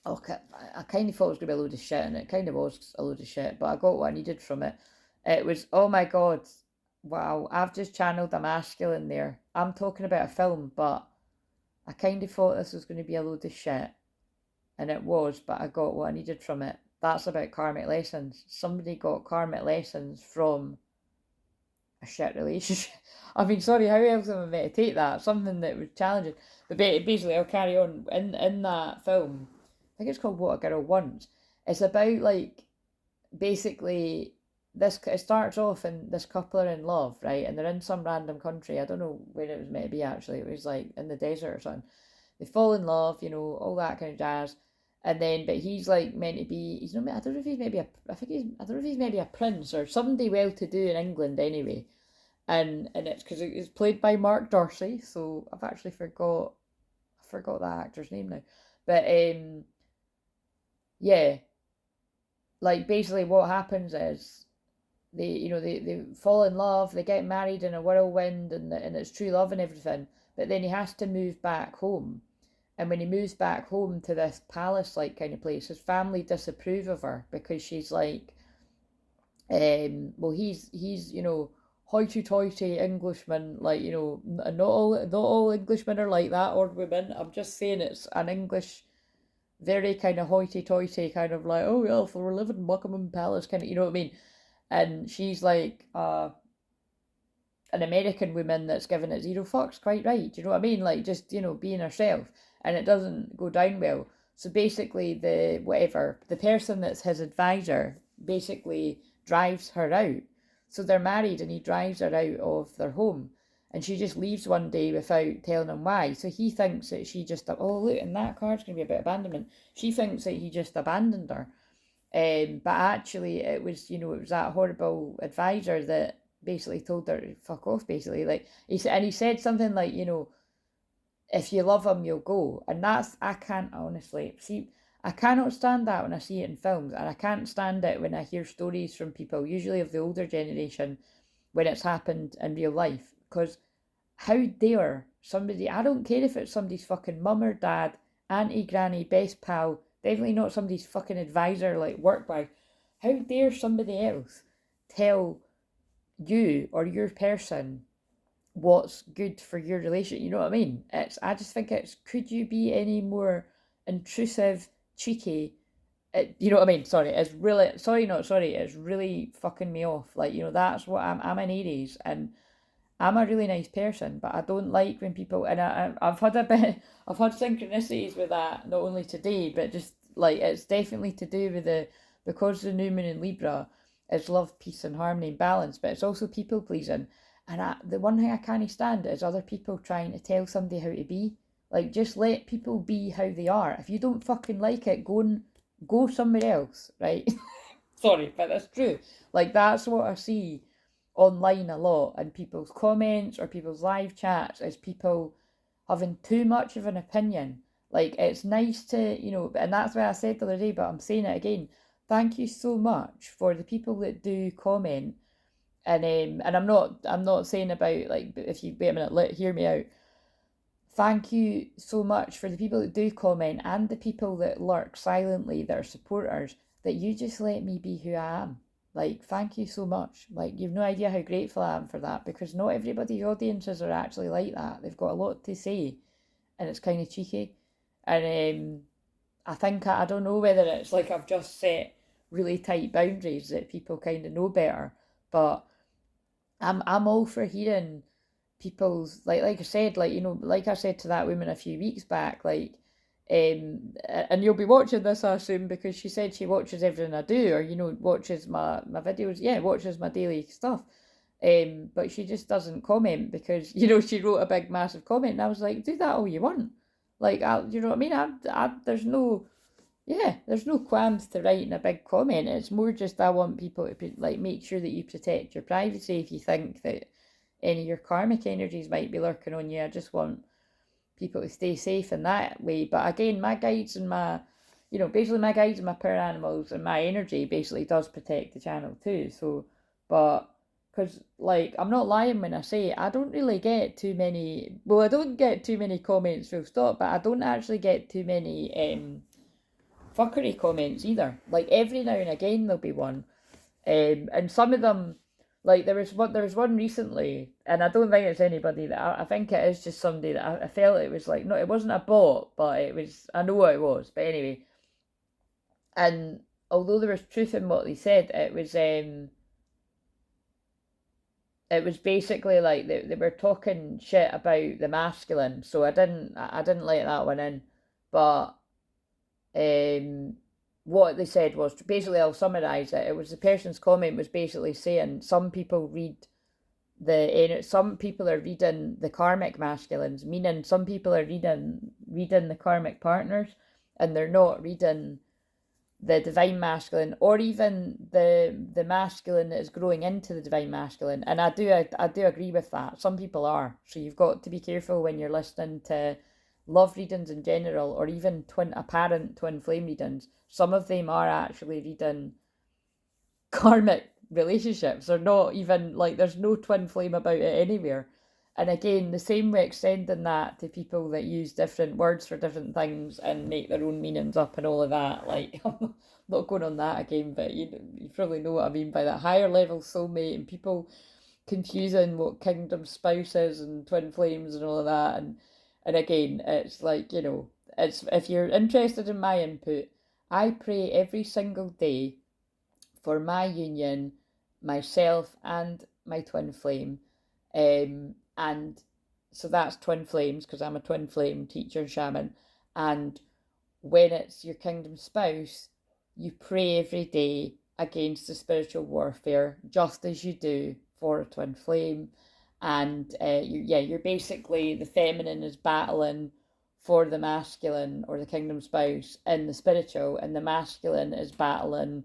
I kind of thought it was going to be a load of shit, and it kind of was a load of shit, but I got what I needed from it. It was, oh my god, wow, I've just channeled a masculine there. I'm talking about a film, but I kind of thought this was going to be a load of shit, and it was, but I got what I needed from it. That's about karmic lessons. Somebody got karmic lessons from a shit relationship. I mean, sorry, how else am I meant to take that? Something that was challenging. But basically, I'll carry on. In that film, I think it's called What a Girl Wants. It's about, like, basically, this, it starts off and this couple are in love, right? And they're in some random country. I don't know where it was meant to be, actually. It was like in the desert or something. They fall in love, you know, all that kind of jazz. And then, but he's like meant to be, he's not, I don't know if he's maybe a, I think he's, I don't know if he's maybe a prince or somebody well to do in England anyway. And it's because it's played by Mark Darcy, so I've actually forgot that actor's name now. But yeah, like basically what happens is they fall in love, they get married in a whirlwind, and it's true love and everything. But then he has to move back home, and when he moves back home to this palace like kind of place, his family disapprove of her because she's like, well, he's you know, hoity-toity Englishman, like, you know, not all Englishmen are like that, or women. I'm just saying it's an English, very kind of hoity-toity, kind of like, oh yeah, if we're living in Buckingham Palace, kind of, you know what I mean? And she's like an American woman that's given it zero fucks, quite right. Do you know what I mean? Like, just, you know, being herself, and it doesn't go down well. So basically, the person that's his advisor basically drives her out. So they're married, and he drives her out of their home, and she just leaves one day without telling him why. So he thinks that she just, oh look, and that card's gonna be about abandonment. She thinks that he just abandoned her. But actually it was, you know, it was that horrible advisor that basically told her to fuck off, basically. Like, he said something like, you know, if you love him, you'll go. And that's, I can't honestly see, I cannot stand that when I see it in films, and I can't stand it when I hear stories from people, usually of the older generation, when it's happened in real life. Because how dare somebody, I don't care if it's somebody's fucking mum or dad, auntie, granny, best pal, definitely not somebody's fucking advisor, like work wife. How dare somebody else tell you or your person what's good for your relation? You know what I mean? I just think could you be any more intrusive, cheeky? You know what I mean? Sorry, it's really fucking me off. Like, you know, that's what I'm an Aries, and I'm a really nice person, but I don't like when people, and I've had synchronicities with that, not only today, but just like, it's definitely to do with the because the new moon in Libra is love, peace and harmony and balance, but it's also people pleasing. And the one thing I can't stand is other people trying to tell somebody how to be. Like, just let people be how they are. If you don't fucking like it, go somewhere else, right? Sorry, but that's true. Like, that's what I see online a lot in people's comments or people's live chats, is people having too much of an opinion. Like, it's nice to, and that's why I said the other day, but I'm saying it again. Thank you so much for the people that do comment. And I'm not saying about, like, if you wait a minute, hear me out. Thank you so much for the people that do comment and the people that lurk silently, that are supporters, that you just let me be who I am. Like, thank you so much. Like, you've no idea how grateful I am for that, because not everybody's audiences are actually like that. They've got a lot to say, and it's kind of cheeky. And I think, I don't know whether it's like I've just set really tight boundaries that people kind of know better, but I'm all for hearing people's, like I said, like, like I said to that woman a few weeks back, like, and you'll be watching this, I assume, because she said she watches everything I do, or watches my videos, watches my daily stuff, but she just doesn't comment because she wrote a big massive comment, and I was like, do that all you want, like, you know what I mean, there's no qualms to writing a big comment. It's more just, I want people to like make sure that you protect your privacy if you think that any of your karmic energies might be lurking on you. I just want people to stay safe in that way. But again, my guides and my power animals and my energy basically does protect the channel too. So, but because, like, I'm not lying when I say I don't really get too many. Well, I don't get too many comments full stop, but I don't actually get too many fuckery comments either. Like, every now and again there'll be one, and some of them, like, there was one recently, and I don't think it's anybody that I think it is just somebody that I felt it was like, no, it wasn't a bot, but it was, I know what it was, but anyway. And although there was truth in what they said, it was basically like they were talking shit about the masculine, so I didn't let that one in. But what they said was, basically, I'll summarise it. It was, the person's comment was basically saying some people some people are reading the karmic masculines, meaning some people are reading the karmic partners, and they're not reading the divine masculine, or even the masculine that is growing into the divine masculine. And I do agree with that. Some people are. So you've got to be careful when you're listening to love readings in general, or even apparent twin flame readings. Some of them are actually reading karmic relationships. They're not even, like, there's no twin flame about it anywhere. And again, the same way extending that to people that use different words for different things and make their own meanings up and all of that. Like, I'm not going on that again, but you probably know what I mean by that. Higher level soulmate, and people confusing what kingdom spouse is and twin flames and all of that. And again, it's like, it's, if you're interested in my input, I pray every single day for my union, myself and my twin flame. And so that's twin flames, because I'm a twin flame teacher and shaman. And when it's your kingdom spouse, you pray every day against the spiritual warfare, just as you do for a twin flame. And you're basically, the feminine is battling for the masculine or the kingdom spouse in the spiritual, and the masculine is battling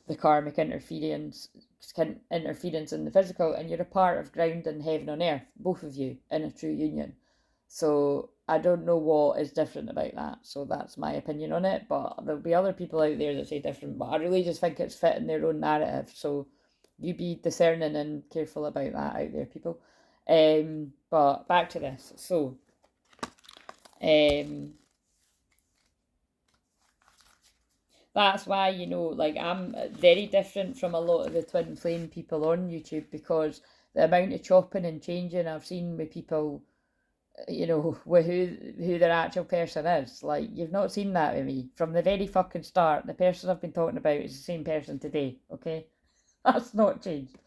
the karmic interference in the physical, and you're a part of grounding heaven on earth, both of you, in a true union. So I don't know what is different about that. So that's my opinion on it, but there'll be other people out there that say different, but I really just think it's fitting their own narrative. So you be discerning and careful about that out there, people. But back to this. So that's why, like, I'm very different from a lot of the twin flame people on YouTube, because the amount of chopping and changing I've seen with people, with who their actual person is. Like, you've not seen that with me. From the very fucking start, the person I've been talking about is the same person today, okay? That's not changed.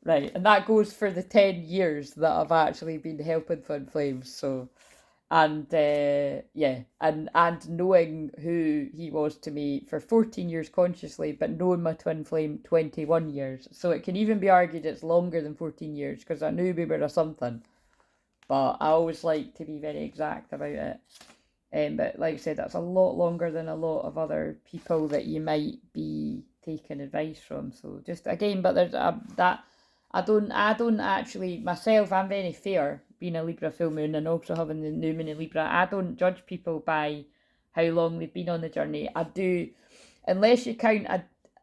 Right, and that goes for the 10 years that I've actually been helping twin flames, so And yeah, and knowing who he was to me for 14 years consciously, but knowing my twin flame 21 years. So it can even be argued it's longer than 14 years because I knew we were a something. But I always like to be very exact about it. But like I said, that's a lot longer than a lot of other people that you might be taking advice from. So just again, but there's that I don't actually myself. I'm very fair, being a Libra full moon and also having the new moon in Libra. I don't judge people by how long they've been on the journey. I do, unless you count.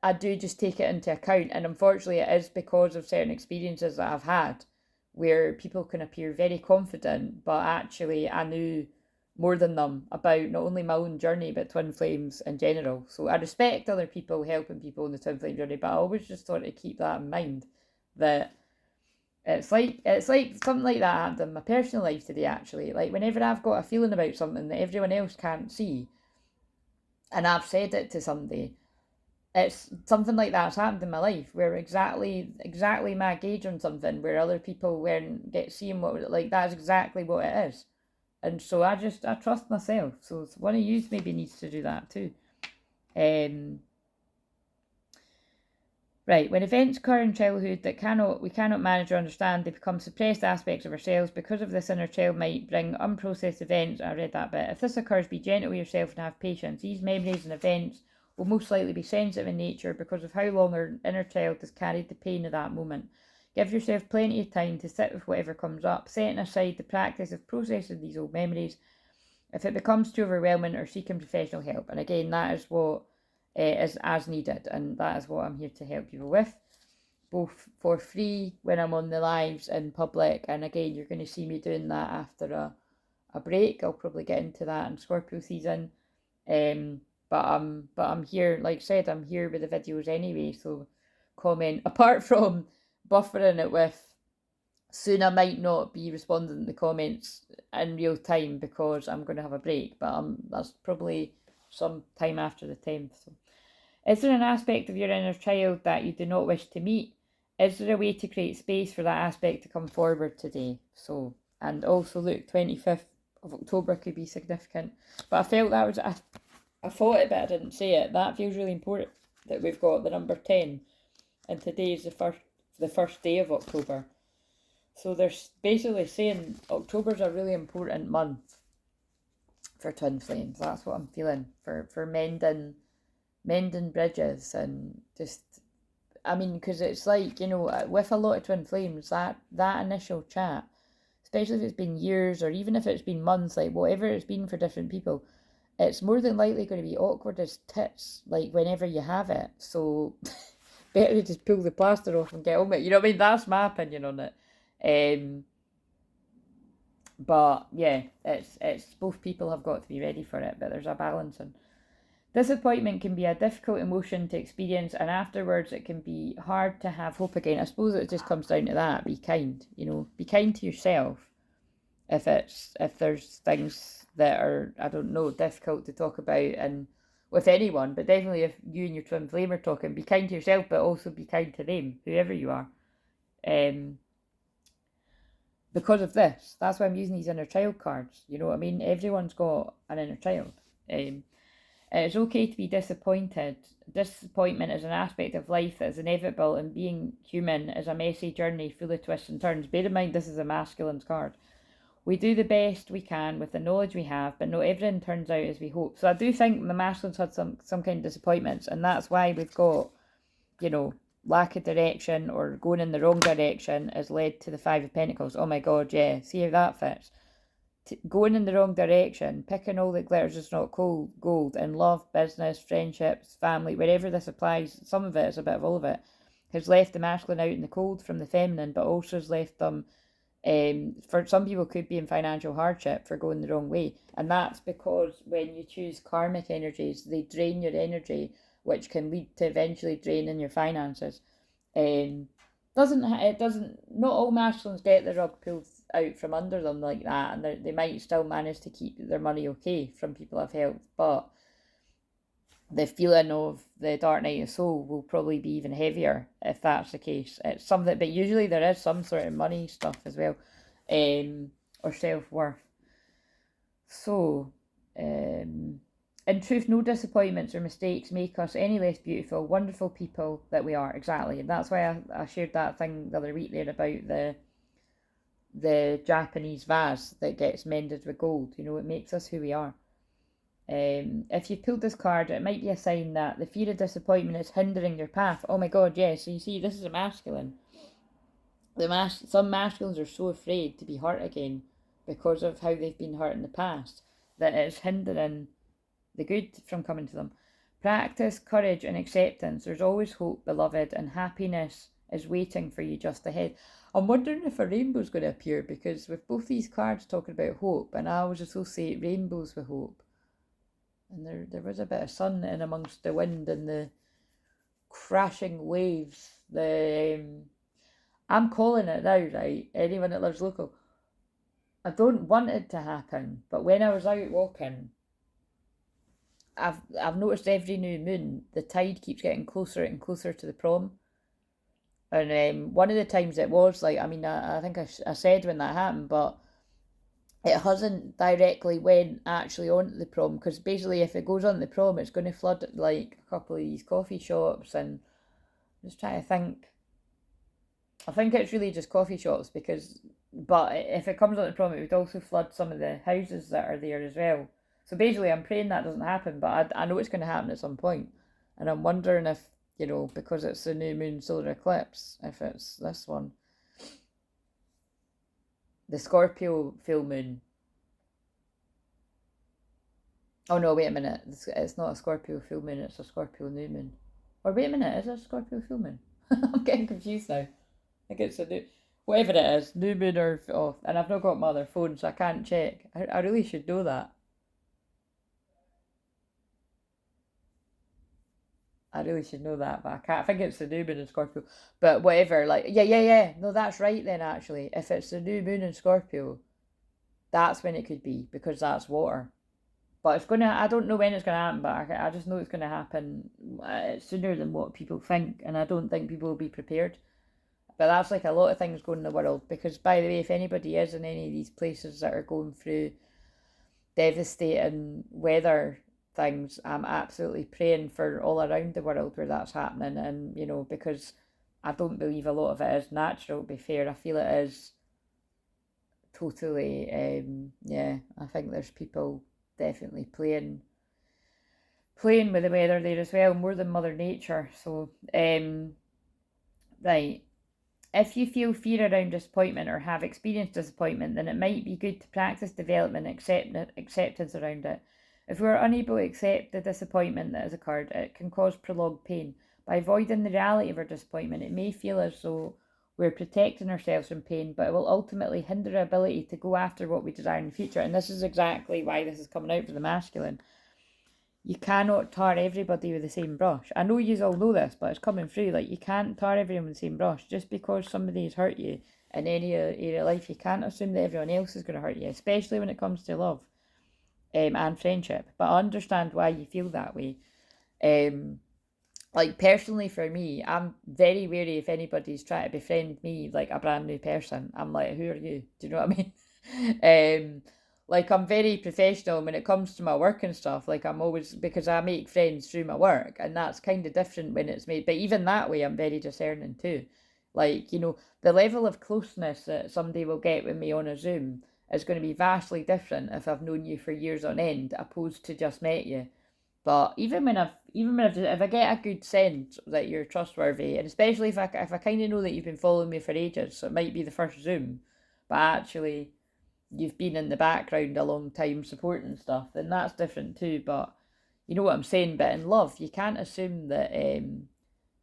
I do just take it into account, and unfortunately, it is because of certain experiences that I've had, where people can appear very confident, but actually, I knew more than them about not only my own journey but twin flames in general. So I respect other people helping people on the twin flame journey, but I always just thought to keep that in mind, that it's like something like that happened in my personal life today actually. Like whenever I've got a feeling about something that everyone else can't see and I've said it to somebody, it's something like that's happened in my life where exactly my gauge on something where other people weren't get seeing what, like that's exactly what it is. And so I trust myself. So one of you maybe needs to do that too. Right, when events occur in childhood that we cannot manage or understand, they become suppressed aspects of ourselves. Because of this, inner child might bring unprocessed events. I read that bit. If this occurs, be gentle with yourself and have patience. These memories and events will most likely be sensitive in nature because of how long our inner child has carried the pain of that moment. Give yourself plenty of time to sit with whatever comes up, setting aside the practice of processing these old memories if it becomes too overwhelming, or seeking professional help. And again, that is what is as needed, and that is what I'm here to help people with, both for free when I'm on the lives in public, and again, you're going to see me doing that after a break. I'll probably get into that in Scorpio season. But I'm here, like I said, I'm here with the videos anyway, so comment. Apart from buffering it with, soon I might not be responding to the comments in real time because I'm going to have a break, but that's probably some time after the 10th. So. Is there an aspect of your inner child that you do not wish to meet? Is there a way to create space for that aspect to come forward today? So, and also look, 25th of October could be significant. But I felt that was, I thought it, but I didn't say it. That feels really important that we've got the number 10. And today is the first day of October. So they're basically saying October's a really important month for twin flames. That's what I'm feeling for mending bridges, and just, I mean, because it's like, you know, with a lot of twin flames, that initial chat, especially if it's been years or even if it's been months, like whatever it's been for different people, it's more than likely going to be awkward as tits, like whenever you have it. So better to just pull the plaster off and get on with it. You know what I mean? That's my opinion on it. But yeah, it's both people have got to be ready for it, but there's a balance. And disappointment can be a difficult emotion to experience, and afterwards it can be hard to have hope again. I suppose it just comes down to that. Be kind, you know, be kind to yourself. If there's things that are, I don't know, difficult to talk about and with anyone, but definitely if you and your twin flame are talking, be kind to yourself, but also be kind to them, whoever you are. Because of this, that's why I'm using these inner child cards. You know what I mean? Everyone's got an inner child. It's okay to be disappointed. Disappointment is an aspect of life that is inevitable, and being human is a messy journey full of twists and turns. Bear in mind, this is a masculine's card. We do the best we can with the knowledge we have, but not everything turns out as we hope. So I do think the masculines had some kind of disappointments, and that's why we've got, you know, lack of direction or going in the wrong direction has led to the Five of Pentacles. Oh my God, yeah. See how that fits. Going in the wrong direction, picking all that glitters is not gold in love, business, friendships, family, wherever this applies, some of it is a bit of all of it, has left the masculine out in the cold from the feminine, but also has left them, for some people could be in financial hardship for going the wrong way. And that's because when you choose karmic energies, they drain your energy, which can lead to eventually draining your finances. Not all masculines get the rug pulled out from under them like that, and they might still manage to keep their money okay from people I've helped, but the feeling of the dark night of soul will probably be even heavier if that's the case. It's something, but usually there is some sort of money stuff as well, or self-worth. So, in truth, no disappointments or mistakes make us any less beautiful, wonderful people that we are. Exactly. And that's why I shared that thing the other week there about the Japanese vase that gets mended with gold. You know, it makes us who we are. If you pulled this card, it might be a sign that the fear of disappointment is hindering your path. Oh my god, yes. So you see, this is a masculine. Some masculines are so afraid to be hurt again because of how they've been hurt in the past that it's hindering the good from coming to them. Practice courage and acceptance. There's always hope, beloved, and happiness is waiting for you just ahead. I'm wondering if a rainbow's going to appear, because with both these cards talking about hope, and I always associate rainbows with hope. And there was a bit of sun in amongst the wind and the crashing waves. I'm calling it now, right? Anyone that lives local. I don't want it to happen, but when I was out walking, I've noticed every new moon the tide keeps getting closer and closer to the prom. And one of the times it was like, I mean, I think I said when that happened, but it hasn't directly went actually onto the prom, because basically if it goes on the prom, it's going to flood like a couple of these coffee shops. And I'm just trying to think. I think it's really just coffee shops, but if it comes on the prom, it would also flood some of the houses that are there as well. So basically, I'm praying that doesn't happen, but I know it's going to happen at some point. And I'm wondering if, you know, because it's the new moon solar eclipse, if it's this one. The Scorpio full moon. Oh no, wait a minute. It's not a Scorpio full moon, it's a Scorpio new moon. Or wait a minute, is it a Scorpio full moon? I'm getting confused now. I think it's a new, whatever it is, new moon or off. And I've not got my other phone, so I can't check. I really should know that. I really should know that, but I can't. I think it's the new moon in Scorpio. But whatever, like, yeah. No, that's right then, actually. If it's the new moon in Scorpio, that's when it could be, because that's water. But I don't know when it's going to happen, but I just know it's going to happen sooner than what people think, and I don't think people will be prepared. But that's like a lot of things going in the world, because, by the way, if anybody is in any of these places that are going through devastating weather things, I'm absolutely praying for all around the world where that's happening. And, you know, because I don't believe a lot of it is natural, to be fair. I feel it is totally, yeah, I think there's people definitely playing with the weather there as well, more than Mother Nature. So, right. If you feel fear around disappointment or have experienced disappointment, then it might be good to practice development and acceptance around it. If we are unable to accept the disappointment that has occurred, it can cause prolonged pain. By avoiding the reality of our disappointment, it may feel as though we're protecting ourselves from pain, but it will ultimately hinder our ability to go after what we desire in the future. And this is exactly why this is coming out for the masculine. You cannot tar everybody with the same brush. I know you all know this, but it's coming through. Like, you can't tar everyone with the same brush. Just because somebody has hurt you in any area of life, you can't assume that everyone else is going to hurt you, especially when it comes to love and friendship. But I understand why you feel that way. Like, personally for me, I'm very wary if anybody's trying to befriend me like a brand new person. I'm like, who are you? Do you know what I mean? Like, I'm very professional when it comes to my work and stuff. Like, I'm always, because I make friends through my work, and that's kind of different when it's made. But even that way, I'm very discerning too. Like, you know, the level of closeness that somebody will get with me on a Zoom is going to be vastly different if I've known you for years on end, opposed to just met you. But if I get a good sense that you're trustworthy, and especially if I kind of know that you've been following me for ages, so it might be the first Zoom, but actually you've been in the background a long time supporting stuff, then that's different too. But you know what I'm saying. But in love, you can't assume that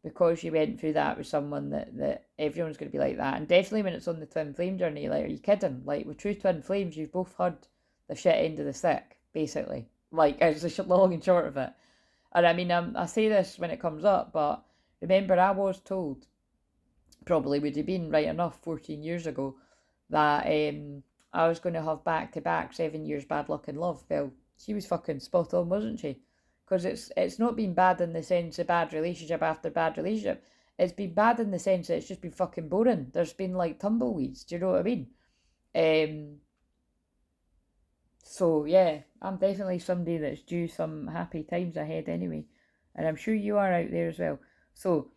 because you went through that with someone that everyone's going to be like that. And definitely when it's on the twin flame journey, like, are you kidding? Like, with true twin flames, you've both had the shit end of the stick, basically. Like, it's the long and short of it. And I mean, I say this when it comes up, but remember, I was told, probably would have been right enough 14 years ago, that I was going to have back-to-back 7 years bad luck in love. Well, she was fucking spot on, wasn't she? Because it's not been bad in the sense of bad relationship after bad relationship. It's been bad in the sense that it's just been fucking boring. There's been like tumbleweeds. Do you know what I mean? So yeah, I'm definitely somebody that's due some happy times ahead anyway, and I'm sure you are out there as well. So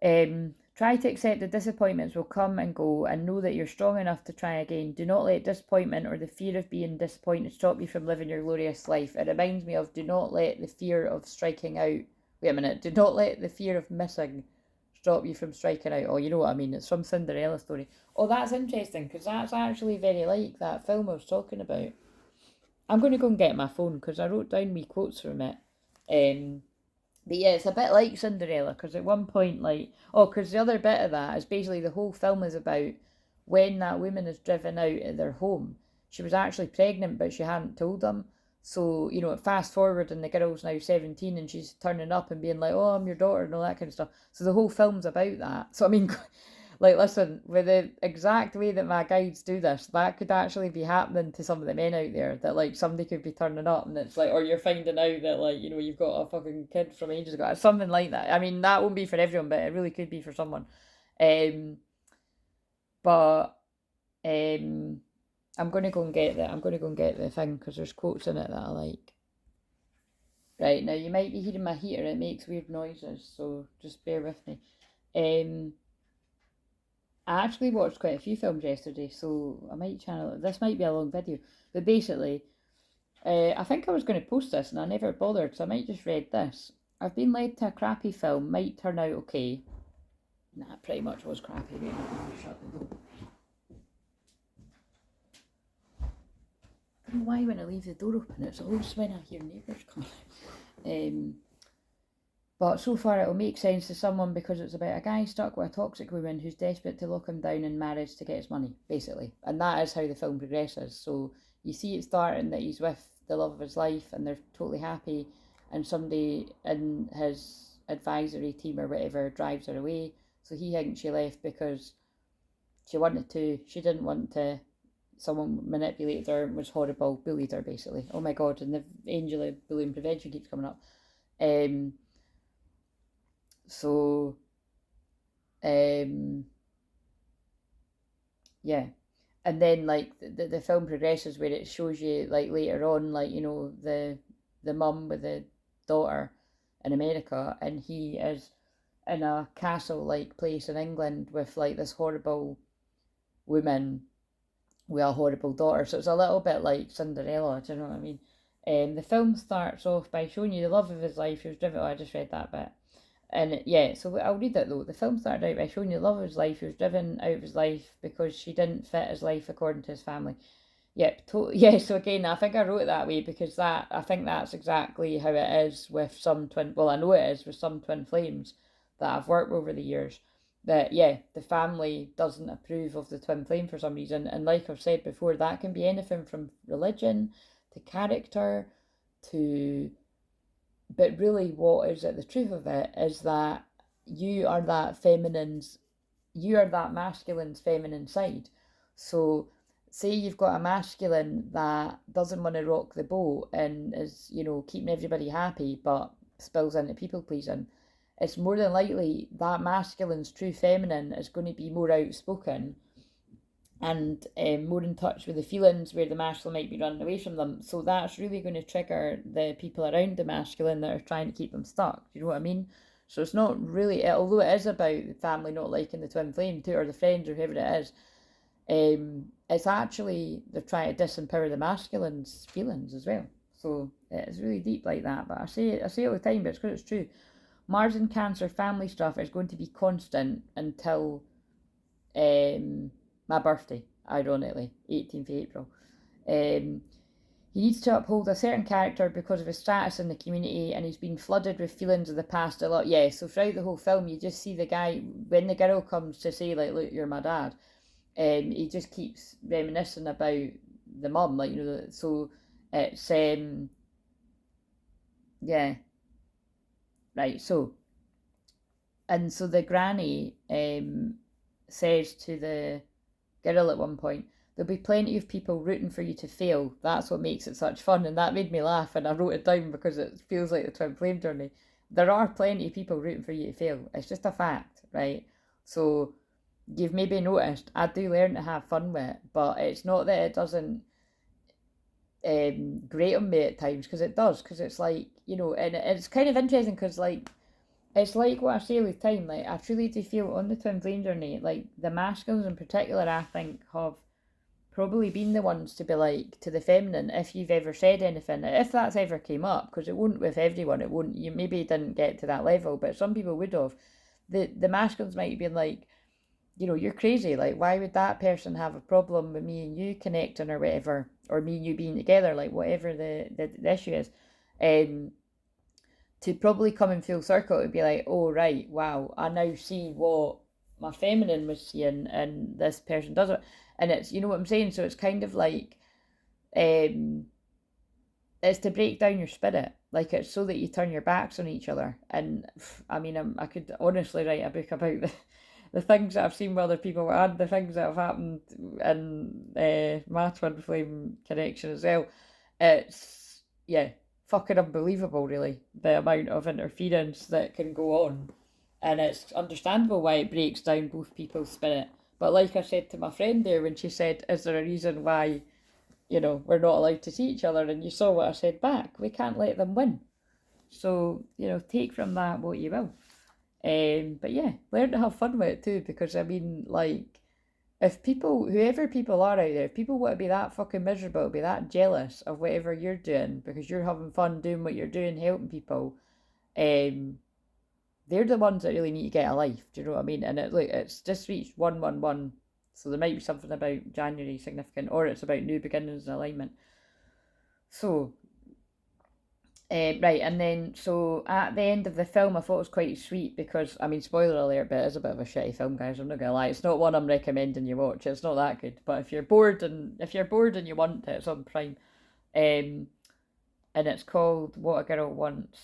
try to accept that disappointments will come and go, and know that you're strong enough to try again. Do not let disappointment or the fear of being disappointed stop you from living your glorious life. It reminds me of do not let the fear of striking out. Wait a minute. Do not let the fear of missing stop you from striking out. Oh, you know what I mean. It's from Cinderella story. Oh, that's interesting because that's actually very like that film I was talking about. I'm going to go and get my phone because I wrote down me quotes from it. But yeah, it's a bit like Cinderella because at one point, like, oh, because the other bit of that is basically the whole film is about when that woman is driven out of their home. She was actually pregnant, but she hadn't told them. So, you know, fast forward and the girl's now 17 and she's turning up and being like, oh, I'm your daughter and all that kind of stuff. So the whole film's about that. So, I mean, like, listen, with the exact way that my guides do this, that could actually be happening to some of the men out there. That, like, somebody could be turning up and it's like, or you're finding out that, like, you know, you've got a fucking kid from ages ago. Something like that. I mean, that won't be for everyone, but it really could be for someone. Um, but I'm going to go and get that. I'm going to go and get the thing because there's quotes in it that I like. Right, now you might be hearing my heater. It makes weird noises, so just bear with me. I actually watched quite a few films yesterday, so I might channel it. This might be a long video, but basically, I think I was going to post this and I never bothered, so I might just read this. I've been led to a crappy film, might turn out okay. Nah, it pretty much was crappy. Wait, shut the door. I don't know why when I leave the door open, it's always when I hear neighbours coming. But so far it'll make sense to someone because it's about a guy stuck with a toxic woman who's desperate to lock him down in marriage to get his money, basically. And that is how the film progresses. So you see it starting that he's with the love of his life and they're totally happy, and somebody in his advisory team or whatever drives her away. So he thinks she left because she wanted to, she didn't want to, someone manipulated her, was horrible, bullied her basically. Oh my god, and the angel of bullying prevention keeps coming up. So, yeah. And then, like, the film progresses where it shows you, like, later on, like, you know, the mum with the daughter in America, and he is in a castle-like place in England with, like, this horrible woman with a horrible daughter. So it's a little bit like Cinderella, do you know what I mean? The film starts off by showing you the love of his life. He was driven. Oh, I just read that bit. And yeah, so I'll read it though. The film started out by showing you the love of his life. He was driven out of his life because she didn't fit his life according to his family. Yep, totally. Yeah, so again, I think I wrote it that way because I think that's exactly how it is with some twin. Well, I know it is with some twin flames that I've worked with over the years. That yeah, the family doesn't approve of the twin flame for some reason, and like I've said before, that can be anything from religion to character to, but really what is it, the truth of it is that you are that feminine's, you are that masculine's feminine side. So say you've got a masculine that doesn't want to rock the boat and is, you know, keeping everybody happy but spills into people pleasing, it's more than likely that masculine's true feminine is going to be more outspoken and more in touch with the feelings where the masculine might be running away from them. So that's really going to trigger the people around the masculine that are trying to keep them stuck. Do you know what I mean? So it's not really, although it is about the family not liking the twin flame too, or the friends or whoever it is, it's actually they're trying to disempower the masculine's feelings as well. So it's really deep like that. But I say it all the time, but it's because it's true. Mars and Cancer family stuff is going to be constant until my birthday, ironically, 18th of April. He needs to uphold a certain character because of his status in the community, and he's been flooded with feelings of the past a lot. Yeah, so throughout the whole film, you just see the guy, when the girl comes to say, like, look, you're my dad, he just keeps reminiscing about the mum, like, you know, so it's, yeah, right, so, and so the granny says to the girl at one point, there'll be plenty of people rooting for you to fail. That's what makes it such fun. And that made me laugh, and I wrote it down because it feels like the twin flame journey. There are plenty of people rooting for you to fail. It's just a fact, right? So you've maybe noticed I do learn to have fun with it, but it's not that it doesn't, grate on me at times, because it does, because it's like, you know, and it's kind of interesting because like it's like what I say all the time, like I truly do feel on the twin flame journey, like the masculines in particular, I think have probably been the ones to be like to the feminine, if you've ever said anything, if that's ever came up, because it wouldn't with everyone, it wouldn't, you maybe didn't get to that level, but some people would have. The masculines might have been like, you know, you're crazy, like why would that person have a problem with me and you connecting or whatever, or me and you being together, like whatever the issue is. To probably come in full circle, it would be like, oh right, wow, I now see what my feminine was seeing and this person does it. And it's, you know what I'm saying, so it's kind of like it's to break down your spirit, like it's so that you turn your backs on each other. And I mean, I could honestly write a book about the things that I've seen with other people and the things that have happened in my twin flame connection as well. It's, yeah, fucking unbelievable, really, the amount of interference that can go on. And it's understandable why it breaks down both people's spirit. But like I said to my friend there, when she said, is there a reason why, you know, we're not allowed to see each other? And you saw what I said back. We can't let them win. So, you know, take from that what you will. But yeah, learn to have fun with it too, because I mean, like, if people, whoever people are out there, if people want to be that fucking miserable, be that jealous of whatever you're doing because you're having fun doing what you're doing, helping people, they're the ones that really need to get a life. Do you know what I mean? And it's just reached 111, so there might be something about January significant, or it's about new beginnings and alignment. So, right, and then so at the end of the film, I thought it was quite sweet because, I mean, spoiler alert, but it is a bit of a shitty film, guys. I'm not gonna lie. It's not one I'm recommending you watch. It's not that good. But if you're bored and you want it, it's on Prime. And it's called What a Girl Wants.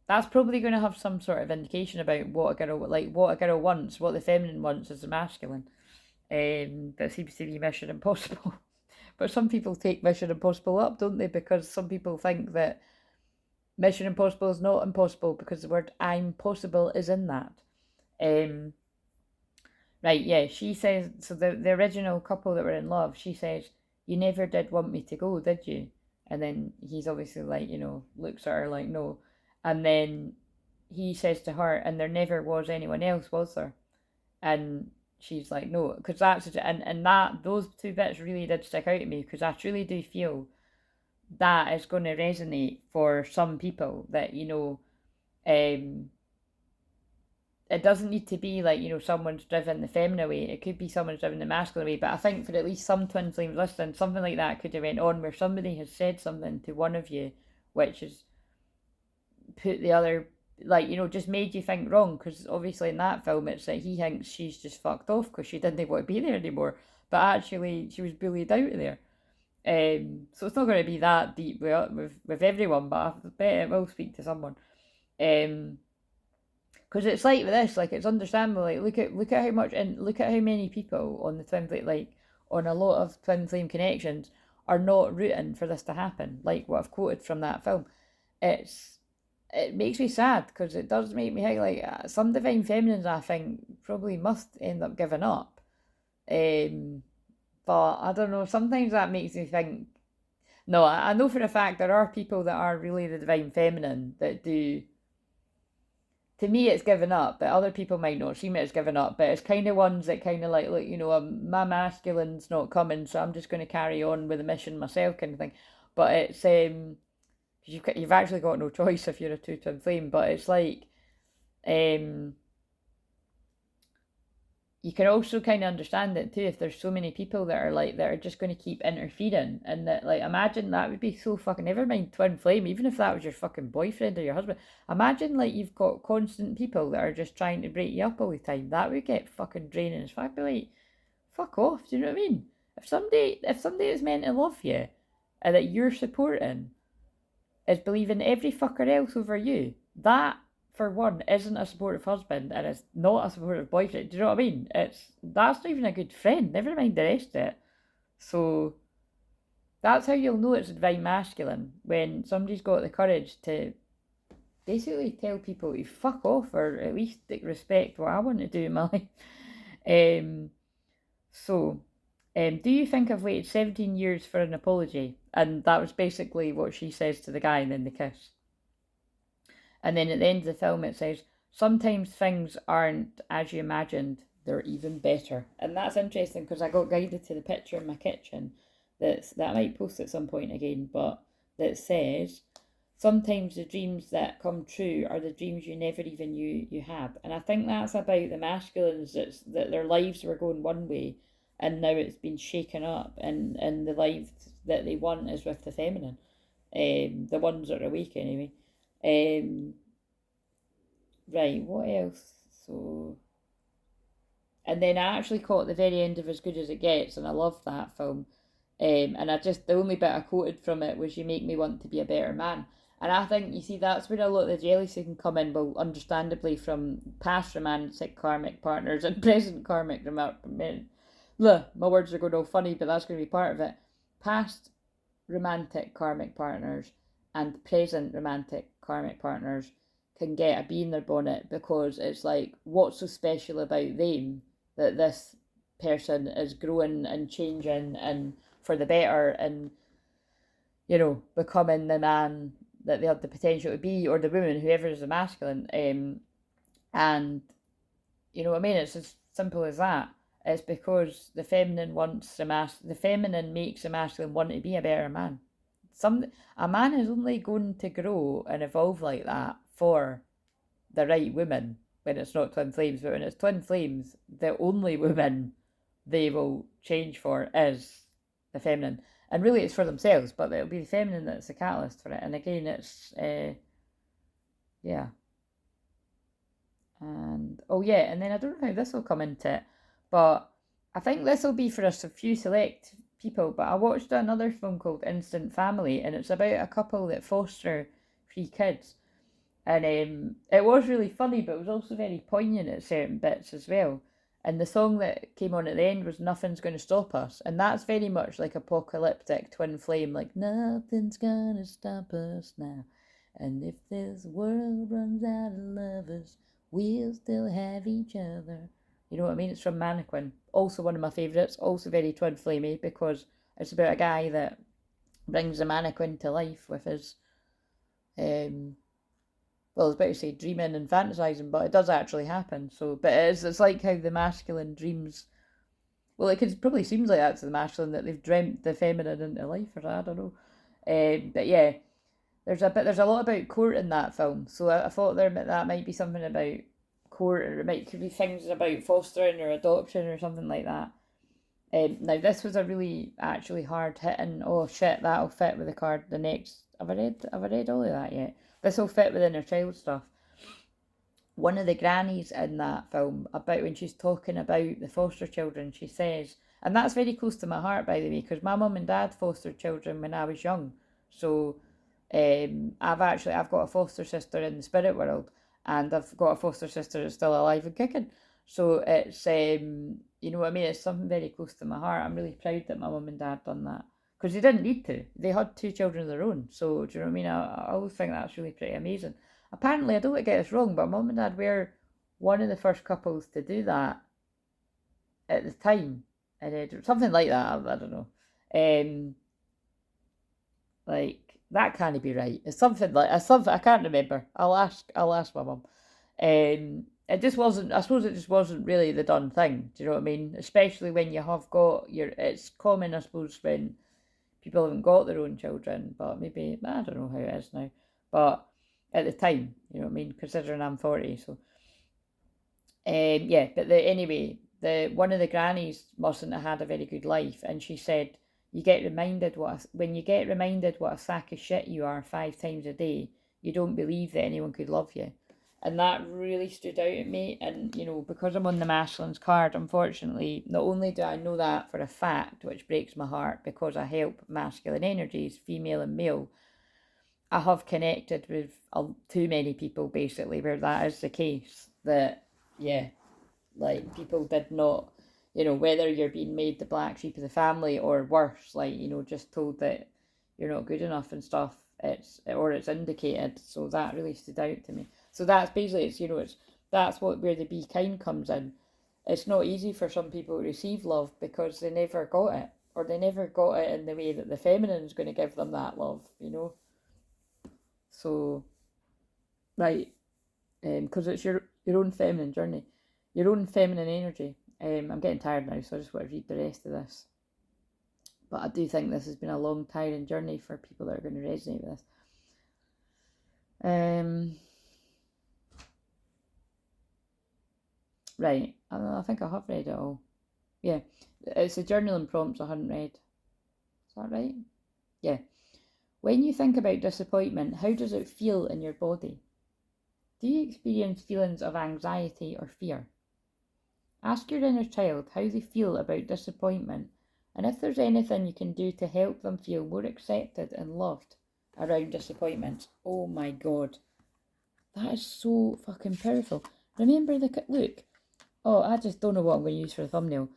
That's probably going to have some sort of indication about what a girl wants, what the feminine wants is the masculine. That seems to be Mission Impossible. But some people take Mission Impossible up, don't they? Because some people think that Mission Impossible is not impossible because the word I'm possible is in that. Right, yeah, she says, so the original couple that were in love, she says, you never did want me to go, did you? And then he's obviously like, you know, looks at her like, no. And then he says to her, and there never was anyone else, was there? And she's like, no, because that's, and that, those two bits really did stick out to me, because I truly do feel that is going to resonate for some people, that, you know, it doesn't need to be like, you know, someone's driven the feminine way. It could be someone's driven the masculine way. But I think for at least some twin flames listening, something like that could have went on where somebody has said something to one of you, which has put the other, like, you know, just made you think wrong. Because obviously in that film, it's like he thinks she's just fucked off because she didn't want to be there anymore. But actually, she was bullied out of there. So it's not going to be that deep with everyone, but I bet it will speak to someone. Because it's like with this, like, it's understandable. Like, look at how much, and look at how many people on the twin flame, like on a lot of twin flame connections, are not rooting for this to happen. Like what I've quoted from that film, it makes me sad, because it does make me think like some divine feminines, I think, probably must end up giving up. But I don't know. Sometimes that makes me think. No, I know for a fact there are people that are really the divine feminine that do. To me, it's given up, but other people might not seem it's given up. But it's kind of ones that kind of like, look, you know, my masculine's not coming, so I'm just going to carry on with the mission myself, kind of thing. But it's you've actually got no choice if you're a two twin flame. But it's like, you can also kind of understand it too if there's so many people that are just going to keep interfering, and that, like, imagine that would be so fucking, never mind twin flame, even if that was your fucking boyfriend or your husband, imagine like you've got constant people that are just trying to break you up all the time. That would get fucking draining as fuck. Be like, fuck off. Do you know what I mean? If somebody is meant to love you and that you're supporting is believing every fucker else over you, that, for one, isn't a supportive husband, and it's not a supportive boyfriend. Do you know what I mean? That's not even a good friend. Never mind the rest of it. So that's how you'll know it's a divine masculine, when somebody's got the courage to basically tell people to fuck off, or at least respect what I want to do in my life. Do you think I've waited 17 years for an apology? And that was basically what she says to the guy, and then they kiss. And then at the end of the film it says, sometimes things aren't as you imagined, they're even better. And that's interesting because I got guided to the picture in my kitchen that I might post at some point again, but that says, sometimes the dreams that come true are the dreams you never even knew you had. And I think that's about the masculines, that their lives were going one way and now it's been shaken up, and the life that they want is with the feminine. The ones that are awake anyway. Right, what else? So, and then I actually caught the very end of As Good as It Gets, and I love that film. And the only bit I quoted from it was, "You make me want to be a better man." And I think, you see, that's where a lot of the jealousy can come in, well, understandably, from past romantic karmic partners and present karmic my words are going all funny, but that's going to be part of it. Past romantic karmic partners and present romantic karmic partners can get a bee in their bonnet, because it's like, what's so special about them that this person is growing and changing and for the better, and becoming the man that they have the potential to be, or the woman, whoever is the masculine. And you know what I mean? It's as simple as that. It's because the feminine the feminine makes the masculine want to be a better man. A man is only going to grow and evolve like that for the right woman when it's not twin flames. But when it's twin flames, the only woman they will change for is the feminine. And really it's for themselves, but it'll be the feminine that's the catalyst for it. And again, it's yeah. And and then I don't know how this will come into it, but I think this will be for a few select people. But I watched another film called Instant Family, and it's about a couple that foster 3 kids. And it was really funny, but it was also very poignant at certain bits as well. And the song that came on at the end was Nothing's Gonna Stop Us. And that's very much like apocalyptic twin flame, like, nothing's gonna stop us now. And if this world runs out of lovers, we'll still have each other. You know what I mean? It's from Mannequin. Also one of my favourites. Also very twin flamey, because it's about a guy that brings a mannequin to life with his well, I was about to say dreaming and fantasizing, but it does actually happen. So, but it's like how the masculine dreams. Well, it probably seems like that to the masculine, that they've dreamt the feminine into life, or I don't know. But yeah, there's a lot about court in that film. So I thought that might be something about court, or could be things about fostering or adoption or something like that. Now this was a really actually hard hitting. Oh shit, that'll fit with the card. The next, have I read all of that yet? This will fit with inner child stuff. One of the grannies in that film, about when she's talking about the foster children, she says, and that's very close to my heart, by the way, because my mum and dad fostered children when I was young. So I've got a foster sister in the spirit world, and I've got a foster sister that's still alive and kicking. So it's you know what I mean, it's something very close to my heart. I'm really proud that my mum and dad done that, because they didn't need to. They had 2 children of their own. So do you know what I mean? I always think that's really pretty amazing. Apparently, I don't want to get this wrong, but mum and dad were one of the first couples to do that at the time, and something like that. I don't know. Like, that can't be right. It's something I can't remember. I'll ask my mum. It just wasn't. I suppose it just wasn't really the done thing. Do you know what I mean? Especially when you have got It's common, I suppose, when people haven't got their own children, but maybe, I don't know how it is now. But at the time, you know what I mean, considering I'm 40, so yeah. But anyway, one of the grannies mustn't have had a very good life, and she said, when you get reminded what a sack of shit you are 5 times a day, you don't believe that anyone could love you. And that really stood out at me. And because I'm on the masculine's card, unfortunately, not only do I know that for a fact, which breaks my heart, because I help masculine energies, female and male, I have connected with too many people, basically, where that is the case. That, yeah, like, people did not, whether you're being made the black sheep of the family, or worse, like, just told that you're not good enough and stuff, it's indicated. So that really stood out to me. So that's basically, that's where the be kind comes in. It's not easy for some people to receive love because they never got it. or they never got it in the way that the feminine's going to give them that love, you know. So, right, because it's your own feminine journey, your own feminine energy. I'm getting tired now, so I just want to read the rest of this. But I do think this has been a long, tiring journey for people that are going to resonate with this. Right, I think I have read it all. Yeah, it's the journaling prompts I hadn't read. Is that right? Yeah. When you think about disappointment, how does it feel in your body? Do you experience feelings of anxiety or fear? Ask your inner child how they feel about disappointment, and if there's anything you can do to help them feel more accepted and loved around disappointment. Oh my god. That is so fucking powerful. Remember the look. Oh, I just don't know what I'm going to use for a thumbnail.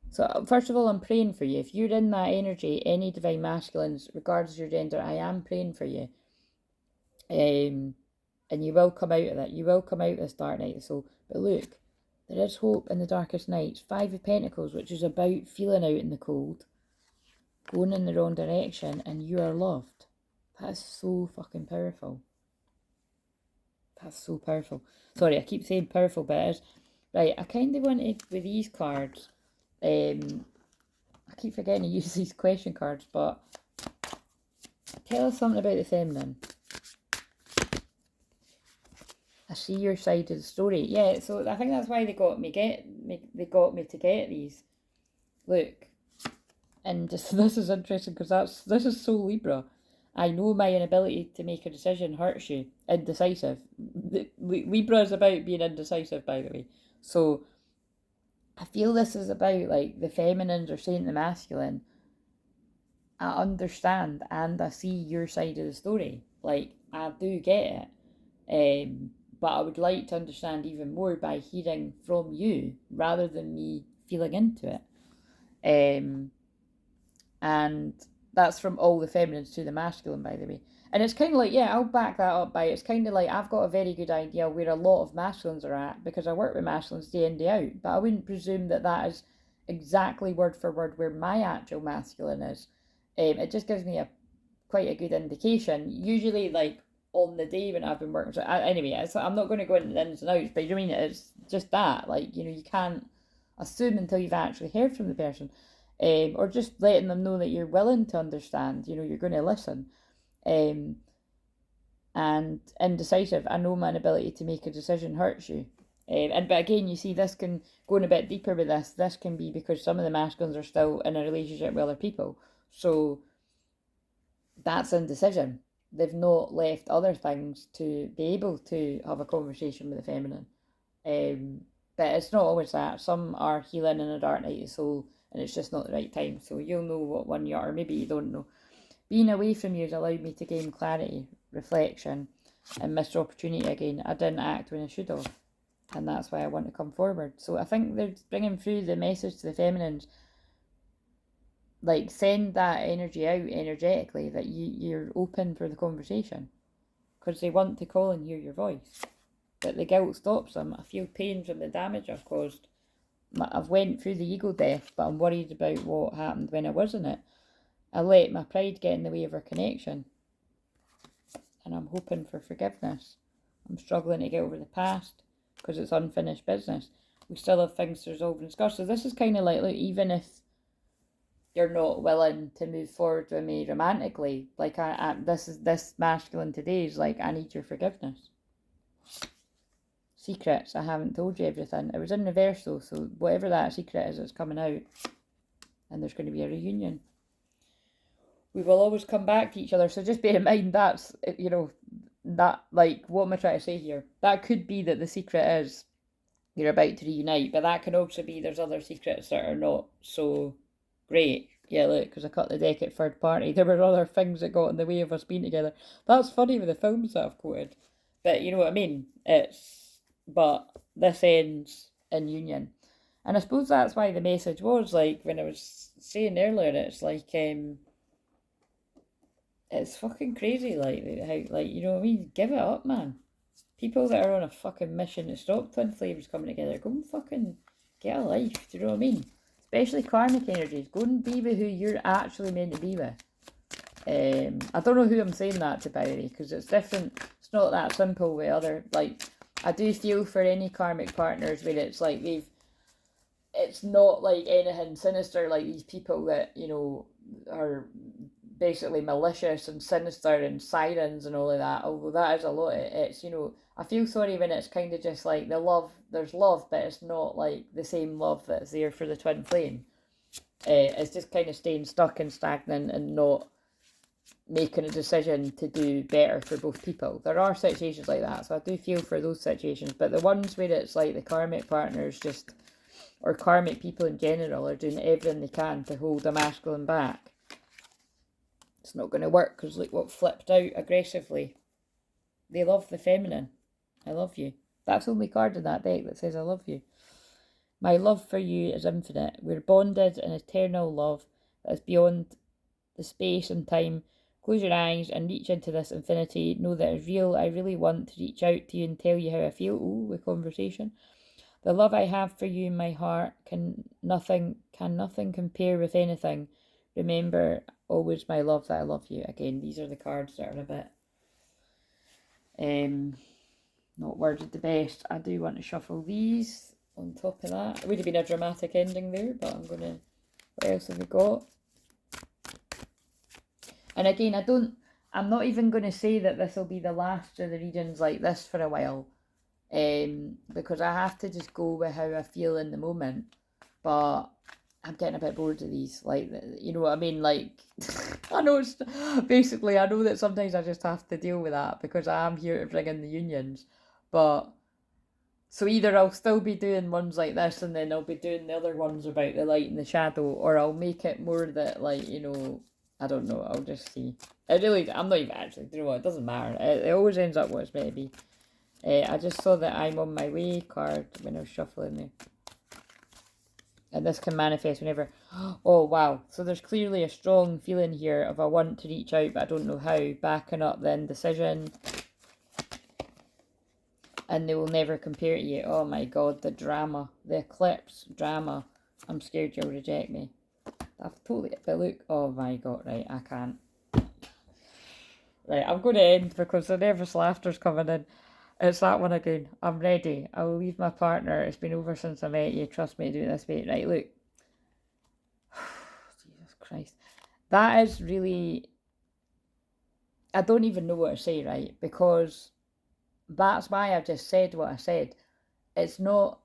So first of all, I'm praying for you. If you're in that energy, any divine masculines, regardless of your gender, I am praying for you. And you will come out of that. You will come out of this dark night of the soul. But look, there is hope in the darkest nights. 5 of Pentacles, which is about feeling out in the cold, going in the wrong direction, and you are loved. That is so fucking powerful. That's so powerful. Sorry, I keep saying powerful, but it is. Right, I kind of wanted, with these cards, I keep forgetting to use these question cards, but tell us something about the feminine. I see your side of the story. Yeah, so I think that's why they got me to get these. Look, and just, this is interesting because this is so Libra. I know my inability to make a decision hurts you. Indecisive. Libra is about being indecisive, by the way. So I feel this is about, like, the feminines are saying to the masculine, I understand and I see your side of the story. Like, I do get it. But I would like to understand even more by hearing from you rather than me feeling into it. And that's from all the feminines to the masculine, by the way. And it's kind of like, yeah, I'll back that up by, it's kind of like I've got a very good idea where a lot of masculines are at because I work with masculines day in, day out. But I wouldn't presume that that is exactly word for word where my actual masculine is. It just gives me quite a good indication. Usually, like, on the day when I've been working. So anyway, I'm not going to go into the ins and outs, but you know what I mean? It's just that, like, you know, you can't assume until you've actually heard from the person. Or just letting them know that you're willing to understand, you know, you're going to listen. And indecisive, I know my inability to make a decision hurts you. But again, you see, this can, going a bit deeper with this can be because some of the masculines are still in a relationship with other people. So that's indecision. They've not left other things to be able to have a conversation with the feminine. But it's not always that. Some are healing in a dark night of the soul and it's just not the right time. So you'll know what one you are, or maybe you don't know. Being away from you has allowed me to gain clarity, reflection, and missed opportunity again. I didn't act when I should have. And that's why I want to come forward. So I think they're bringing through the message to the feminines. Like, send that energy out energetically that you're open for the conversation. Because they want to call and hear your voice. But the guilt stops them. I feel pain from the damage I've caused. I've went through the ego death, but I'm worried about what happened when I was in it. I let my pride get in the way of our connection. And I'm hoping for forgiveness. I'm struggling to get over the past because it's unfinished business. We still have things to resolve and discuss. So this is kind of like, look, even if you're not willing to move forward with me romantically, like this masculine today is like, I need your forgiveness. Secrets, I haven't told you everything. It was in reverse though, so whatever that secret is, it's coming out. And there's going to be a reunion. We will always come back to each other, so just bear in mind that's, you know, that, like, what am I trying to say here? That could be that the secret is you're about to reunite, but that can also be there's other secrets that are not so great. Yeah, look, because I cut the deck at third party. There were other things that got in the way of us being together. That's funny with the films that I've quoted. But you know what I mean? But this ends in union. And I suppose that's why the message was, like, when I was saying earlier, it's like, it's fucking crazy, like, how, like, you know what I mean? Give it up, man. People that are on a fucking mission to stop twin flames coming together, go and fucking get a life, do you know what I mean? especially karmic energies. Go and be with who you're actually meant to be with. I don't know who I'm saying that to, by the way, because it's different. It's not that simple with other, like, I do feel for any karmic partners where it's like it's not like anything sinister, like these people that, you know, are basically malicious and sinister and sirens and all of that, although that is a lot. It's, you know, I feel sorry when it's kind of just like there's love, but it's not like the same love that's there for the twin flame. It's just kind of staying stuck and stagnant and not making a decision to do better for both people. There are situations like that, so I do feel for those situations, but the ones where it's like the karmic partners just, or karmic people in general, are doing everything they can to hold a masculine back, it's not going to work, because look what flipped out aggressively. They love the feminine. I love you. That's the only card in that deck that says I love you. My love for you is infinite. We're bonded in eternal love that is beyond the space and time. Close your eyes and reach into this infinity. Know that it's real. I really want to reach out to you and tell you how I feel. Ooh, with conversation. The love I have for you in my heart can nothing compare with anything. Remember always, my love, that I love you. Again, these are the cards that are a bit not worded the best. I do want to shuffle these on top of that. It would have been a dramatic ending there, but I'm gonna, what else have we got? And again, I'm not even going to say that this will be the last of the readings like this for a while, because I have to just go with how I feel in the moment. But I'm getting a bit bored of these, like, you know what I mean? Like, I know it's, basically, I know that sometimes I just have to deal with that because I am here to bring in the unions. But, so either I'll still be doing ones like this and then I'll be doing the other ones about the light and the shadow, or I'll make it more that, like, you know, I don't know, I'll just see. It really, I'm not even actually, you know what, it doesn't matter. It always ends up what it's meant to be. I just saw that I'm on my way card when I was shuffling there. And this can manifest whenever. Oh, wow. So there's clearly a strong feeling here of I want to reach out, but I don't know how. Backing up the indecision. And they will never compare to you. Oh my God, the drama. The eclipse drama. I'm scared you'll reject me. I've totally, but look, oh my God, right, I can't. Right, I'm going to end because the nervous laughter's coming in. It's that one again. I'm ready. I will leave my partner. It's been over since I met you. Trust me to do it this way. Right, look. Jesus Christ. That is really, I don't even know what to say, right? Because that's why I just said what I said. It's not,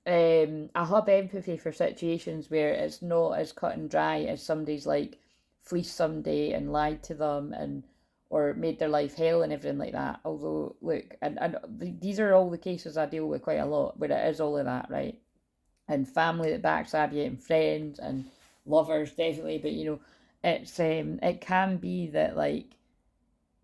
I have empathy for situations where it's not as cut and dry as somebody's like fleeced somebody and lied to them and or made their life hell and everything like that. Although, look, and these are all the cases I deal with quite a lot, where it is all of that, right? And family that backstab you, and friends and lovers, definitely. But you know, it's it can be that like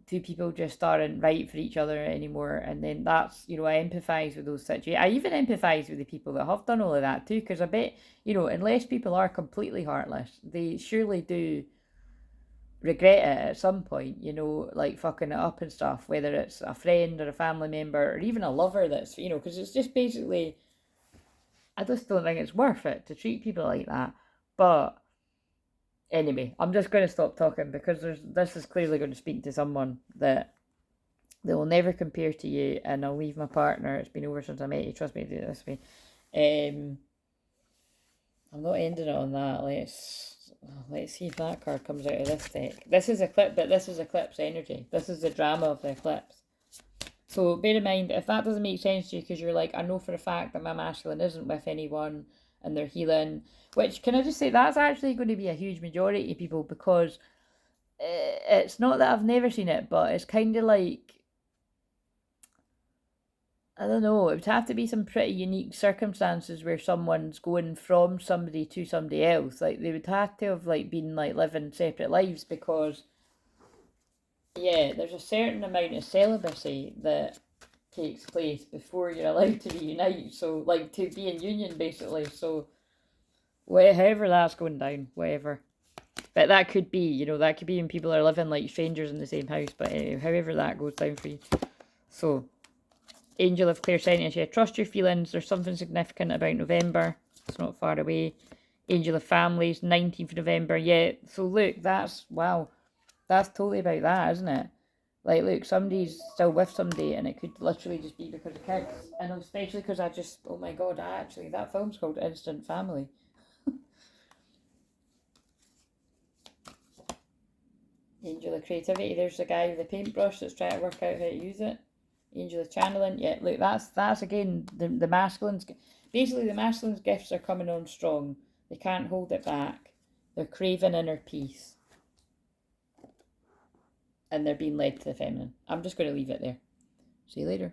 two people just aren't right for each other anymore, and then that's, you know, I empathise with those situations. I even empathise with the people that have done all of that too, because I bet, you know, unless people are completely heartless, they surely do regret it at some point, you know, like fucking it up and stuff, whether it's a friend or a family member or even a lover that's, you know, because it's just basically, I just don't think it's worth it to treat people like that. But anyway, I'm just going to stop talking because this is clearly going to speak to someone that they will never compare to you, and I'll leave my partner. It's been over since I met you. Trust me to do it this way. I'm not ending it on that. Let's see if that card comes out of this deck. This is Eclipse, but this is Eclipse energy. This is the drama of the Eclipse. So bear in mind, if that doesn't make sense to you because you're like, I know for a fact that my masculine isn't with anyone and they're healing, which, can I just say, that's actually going to be a huge majority of people, because it's not that I've never seen it, but it's kind of like, I don't know, it would have to be some pretty unique circumstances where someone's going from somebody to somebody else. Like, they would have to have like been like living separate lives, because yeah, there's a certain amount of celibacy that takes place before you're allowed to reunite. So like, to be in union basically. So however that's going down, whatever. But that could be, you know, that could be when people are living like strangers in the same house. But anyway, however that goes down for you. So Angel of Clairsentient, yeah, trust your feelings. There's something significant about November. It's not far away. Angel of Families, 19th of November. Yeah, so look, that's, wow. That's totally about that, isn't it? Like, look, somebody's still with somebody and it could literally just be because of kids. And especially because I just, oh my god, that film's called Instant Family. Angel of Creativity, there's the guy with the paintbrush that's trying to work out how to use it. Angel of Channeling, yeah, look, that's again, the masculine's, basically the masculine's gifts are coming on strong. They can't hold it back. They're craving inner peace. And they're being led to the feminine. I'm just going to leave it there. See you later.